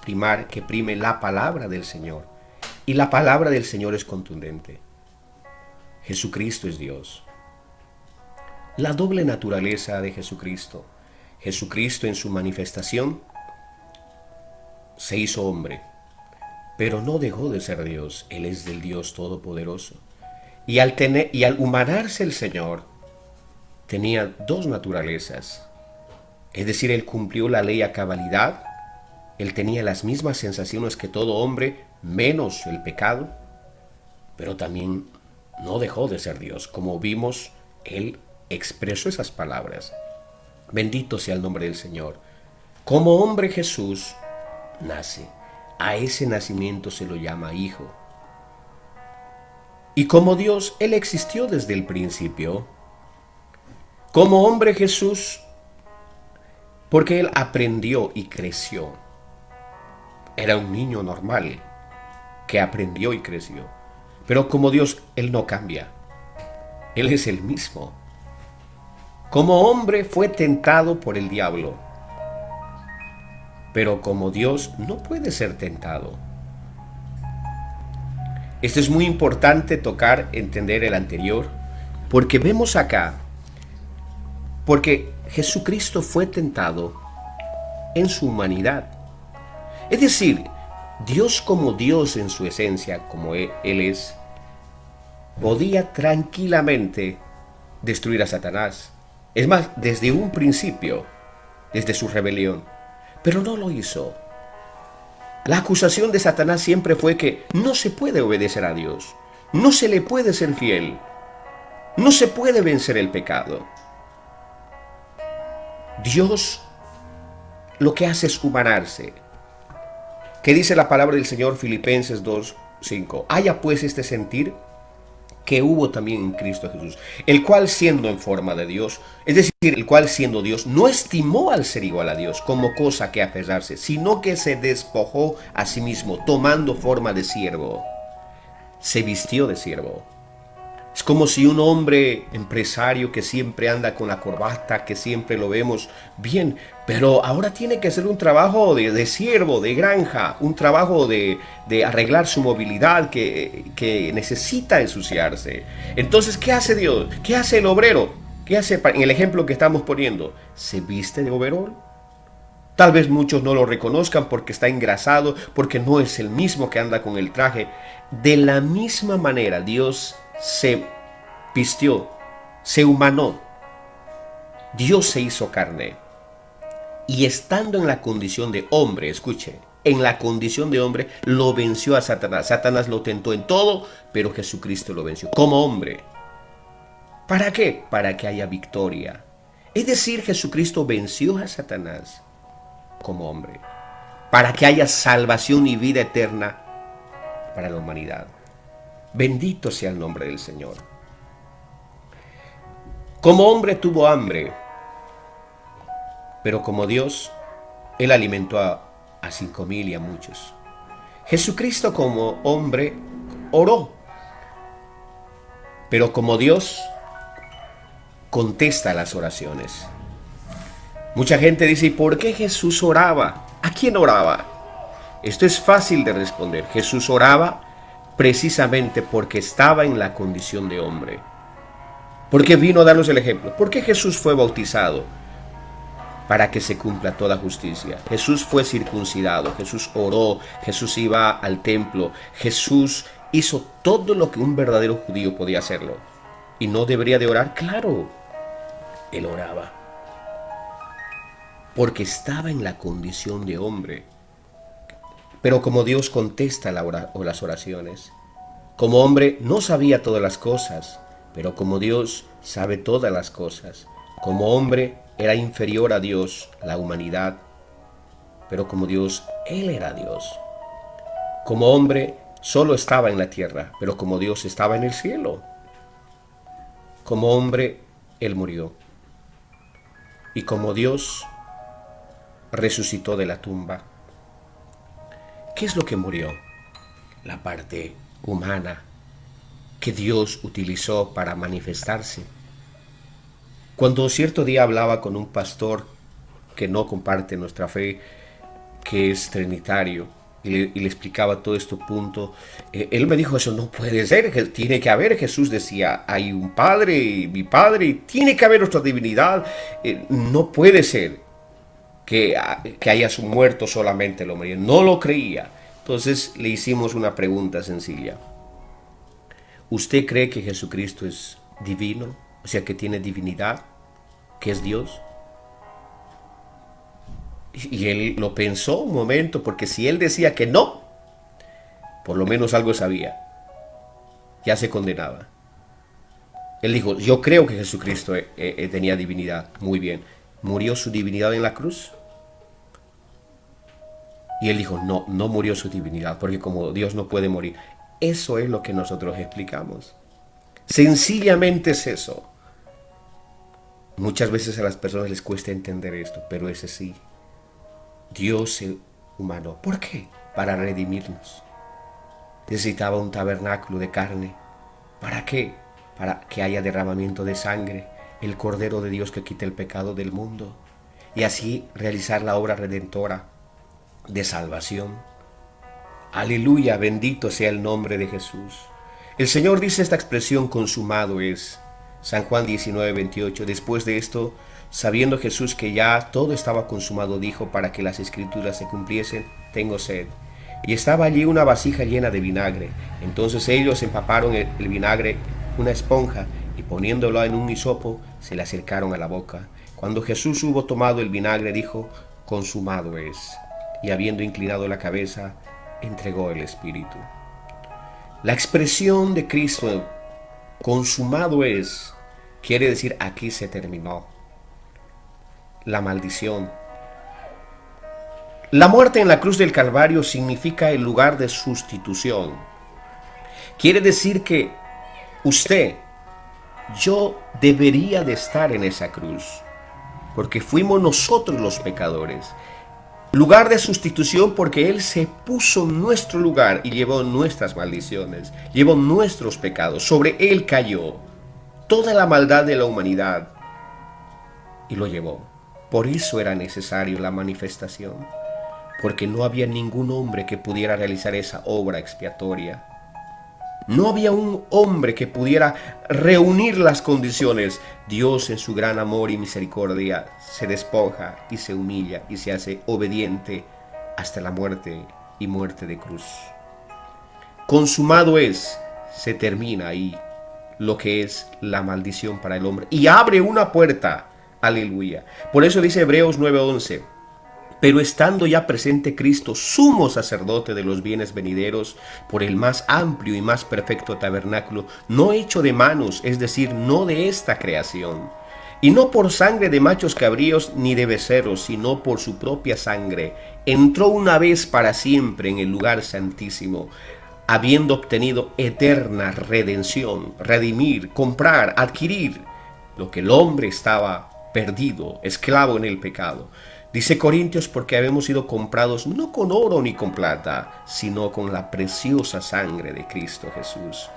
que prime la palabra del Señor. Y la palabra del Señor es contundente. Jesucristo es Dios. La doble naturaleza de Jesucristo. Jesucristo en su manifestación se hizo hombre, pero no dejó de ser Dios. Él es del Dios Todopoderoso. Y al humanarse el Señor, tenía dos naturalezas. Es decir, Él cumplió la ley a cabalidad. Él tenía las mismas sensaciones que todo hombre, menos el pecado. Pero también no dejó de ser Dios. Como vimos, Él expresó esas palabras. Bendito sea el nombre del Señor. Como hombre Jesús nace. A ese nacimiento se lo llama hijo. Y como Dios, Él existió desde el principio. Como hombre Jesús, porque Él aprendió y creció. Era un niño normal que aprendió y creció. Pero como Dios, Él no cambia. Él es el mismo. Como hombre fue tentado por el diablo. Pero como Dios no puede ser tentado. Esto es muy importante entender el anterior, porque vemos acá, porque Jesucristo fue tentado en su humanidad. Es decir, Dios como Dios en su esencia, como Él es, podía tranquilamente destruir a Satanás. Es más, desde un principio, desde su rebelión, pero no lo hizo. La acusación de Satanás siempre fue que no se puede obedecer a Dios, no se le puede ser fiel, no se puede vencer el pecado. Dios lo que hace es humanarse. ¿Qué dice la palabra del Señor? Filipenses 2:5. Haya pues este sentir que hubo también en Cristo Jesús, el cual siendo en forma de Dios, es decir, el cual siendo Dios, no estimó al ser igual a Dios como cosa que aferrarse, sino que se despojó a sí mismo, tomando forma de siervo. Se vistió de siervo. Es como si un hombre empresario que siempre anda con la corbata, que siempre lo vemos bien, pero ahora tiene que hacer un trabajo de siervo, de granja, un trabajo de arreglar su movilidad que necesita ensuciarse. Entonces, ¿qué hace Dios? ¿Qué hace el obrero? ¿Qué hace en el ejemplo que estamos poniendo? Se viste de overol. Tal vez muchos no lo reconozcan porque está engrasado, porque no es el mismo que anda con el traje. De la misma manera, Dios se vistió, se humanó. Dios se hizo carne. Y estando en la condición de hombre, escuche, en la condición de hombre, lo venció a Satanás. Satanás lo tentó en todo, pero Jesucristo lo venció como hombre. ¿Para qué? Para que haya victoria. Es decir, Jesucristo venció a Satanás como hombre, para que haya salvación y vida eterna para la humanidad. Bendito sea el nombre del Señor. Como hombre tuvo hambre, pero como Dios, Él alimentó a 5,000 y a muchos. Jesucristo como hombre oró, pero como Dios contesta las oraciones. Mucha gente dice, ¿y por qué Jesús oraba? ¿A quién oraba? Esto es fácil de responder. Jesús oraba precisamente porque estaba en la condición de hombre. ¿Por qué vino a darnos el ejemplo? ¿Por qué Jesús fue bautizado? Para que se cumpla toda justicia. Jesús fue circuncidado, Jesús oró, Jesús iba al templo, Jesús hizo todo lo que un verdadero judío podía hacerlo. ¿Y no debería de orar? Claro, Él oraba. Porque estaba en la condición de hombre. Pero como Dios contesta las oraciones, como hombre no sabía todas las cosas, pero como Dios sabe todas las cosas. Como hombre era inferior a Dios, la humanidad, pero como Dios, Él era Dios. Como hombre solo estaba en la tierra, pero como Dios estaba en el cielo. Como hombre, Él murió. Y como Dios resucitó de la tumba. ¿Qué es lo que murió? La parte humana que Dios utilizó para manifestarse. Cuando cierto día hablaba con un pastor que no comparte nuestra fe, que es trinitario, y le explicaba todo este punto, él me dijo, eso no puede ser, que tiene que haber. Jesús decía, hay un Padre, mi Padre, tiene que haber otra divinidad, no puede ser que hayas muerto solamente el hombre. No lo creía. Entonces le hicimos una pregunta sencilla. ¿Usted cree que Jesucristo es divino? O sea, que tiene divinidad, que es Dios. Y él lo pensó un momento, porque si él decía que no, por lo menos algo sabía. Ya se condenaba. Él dijo, yo creo que Jesucristo tenía divinidad. Muy bien. ¿Murió su divinidad en la cruz? Y él dijo, no, no murió su divinidad, porque como Dios no puede morir. Eso es lo que nosotros explicamos. Sencillamente es eso. Muchas veces a las personas les cuesta entender esto, pero es así. Dios se humanó. ¿Por qué? Para redimirnos. Necesitaba un tabernáculo de carne. ¿Para qué? Para que haya derramamiento de sangre, el Cordero de Dios que quita el pecado del mundo, y así realizar la obra redentora de salvación. Aleluya, bendito sea el nombre de Jesús. El Señor dice esta expresión, consumado es. San Juan 19:28. Después de esto, sabiendo Jesús que ya todo estaba consumado, dijo, para que las escrituras se cumpliesen, tengo sed. Y estaba allí una vasija llena de vinagre. Entonces ellos empaparon el vinagre una esponja y poniéndolo en un hisopo, se le acercaron a la boca. Cuando Jesús hubo tomado el vinagre, dijo, consumado es. Y habiendo inclinado la cabeza, entregó el Espíritu. La expresión de Cristo, consumado es, quiere decir aquí se terminó. La maldición. La muerte en la cruz del Calvario significa el lugar de sustitución. Quiere decir que usted, yo debería de estar en esa cruz, porque fuimos nosotros los pecadores. Lugar de sustitución porque Él se puso en nuestro lugar y llevó nuestras maldiciones, llevó nuestros pecados. Sobre Él cayó toda la maldad de la humanidad y lo llevó. Por eso era necesario la manifestación, porque no había ningún hombre que pudiera realizar esa obra expiatoria. No había un hombre que pudiera reunir las condiciones. Dios en su gran amor y misericordia se despoja y se humilla y se hace obediente hasta la muerte y muerte de cruz. Consumado es, se termina ahí lo que es la maldición para el hombre y abre una puerta. Aleluya. Por eso dice Hebreos 9:11. Pero estando ya presente Cristo, sumo sacerdote de los bienes venideros, por el más amplio y más perfecto tabernáculo, no hecho de manos, es decir, no de esta creación, y no por sangre de machos cabríos ni de becerros, sino por su propia sangre, entró una vez para siempre en el lugar santísimo, habiendo obtenido eterna redención, redimir, comprar, adquirir lo que el hombre estaba perdido, esclavo en el pecado. Dice Corintios, porque habemos sido comprados no con oro ni con plata, sino con la preciosa sangre de Cristo Jesús.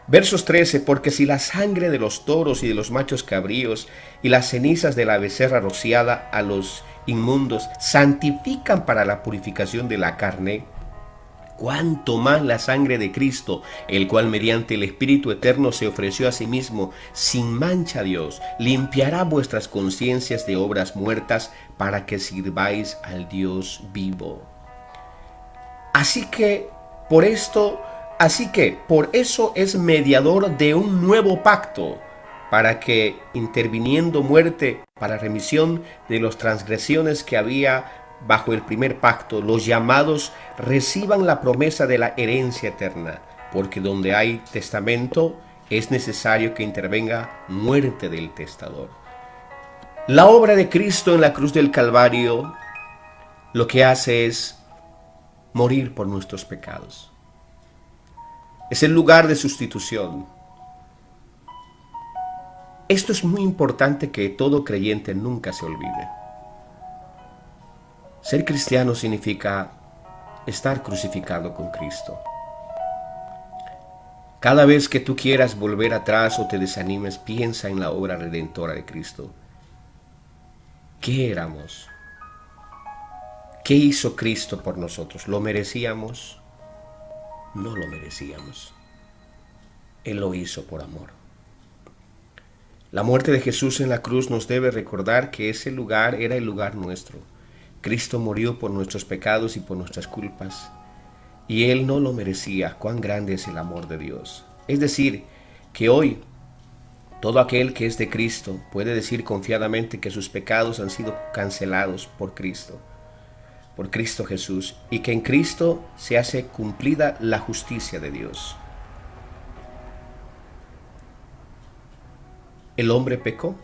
Versos 13, porque si la sangre de los toros y de los machos cabríos y las cenizas de la becerra rociada a los inmundos santifican para la purificación de la carne, cuánto más la sangre de Cristo, el cual mediante el Espíritu Eterno se ofreció a sí mismo sin mancha a Dios, limpiará vuestras conciencias de obras muertas para que sirváis al Dios vivo. Así que por eso es mediador de un nuevo pacto, para que interviniendo muerte para remisión de las transgresiones que había bajo el primer pacto, los llamados reciban la promesa de la herencia eterna, porque donde hay testamento es necesario que intervenga muerte del testador. La obra de Cristo en la cruz del Calvario lo que hace es morir por nuestros pecados. Es el lugar de sustitución. Esto es muy importante que todo creyente nunca se olvide. Ser cristiano significa estar crucificado con Cristo. Cada vez que tú quieras volver atrás o te desanimes, piensa en la obra redentora de Cristo. ¿Qué éramos? ¿Qué hizo Cristo por nosotros? ¿Lo merecíamos? No lo merecíamos. Él lo hizo por amor. La muerte de Jesús en la cruz nos debe recordar que ese lugar era el lugar nuestro. Cristo murió por nuestros pecados y por nuestras culpas, y Él no lo merecía. Cuán grande es el amor de Dios. Es decir, que hoy todo aquel que es de Cristo puede decir confiadamente que sus pecados han sido cancelados por Cristo Jesús, y que en Cristo se hace cumplida la justicia de Dios. El hombre pecó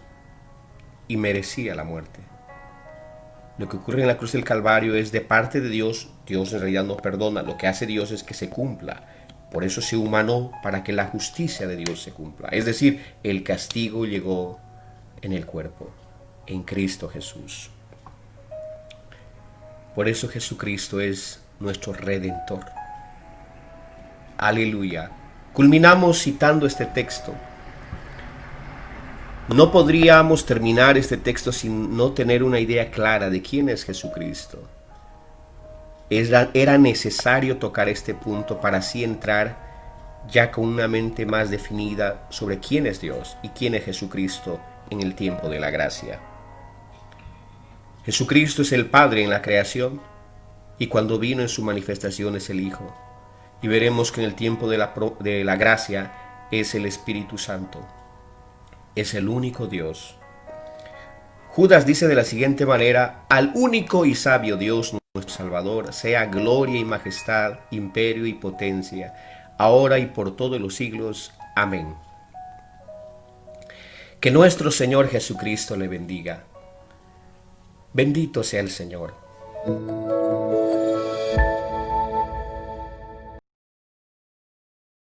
y merecía la muerte. Lo que ocurre en la cruz del Calvario es de parte de Dios. Dios en realidad no perdona. Lo que hace Dios es que se cumpla. Por eso se humanó, para que la justicia de Dios se cumpla. Es decir, el castigo llegó en el cuerpo, en Cristo Jesús. Por eso Jesucristo es nuestro Redentor. Aleluya. Culminamos citando este texto. No podríamos terminar este texto sin no tener una idea clara de quién es Jesucristo. Era necesario tocar este punto para así entrar ya con una mente más definida sobre quién es Dios y quién es Jesucristo en el tiempo de la gracia. Jesucristo es el Padre en la creación, y cuando vino en su manifestación es el Hijo. Y veremos que en el tiempo de la gracia es el Espíritu Santo. Es el único Dios. Judas dice de la siguiente manera: al único y sabio Dios nuestro Salvador, sea gloria y majestad, imperio y potencia, ahora y por todos los siglos. Amén. Que nuestro Señor Jesucristo le bendiga. Bendito sea el Señor.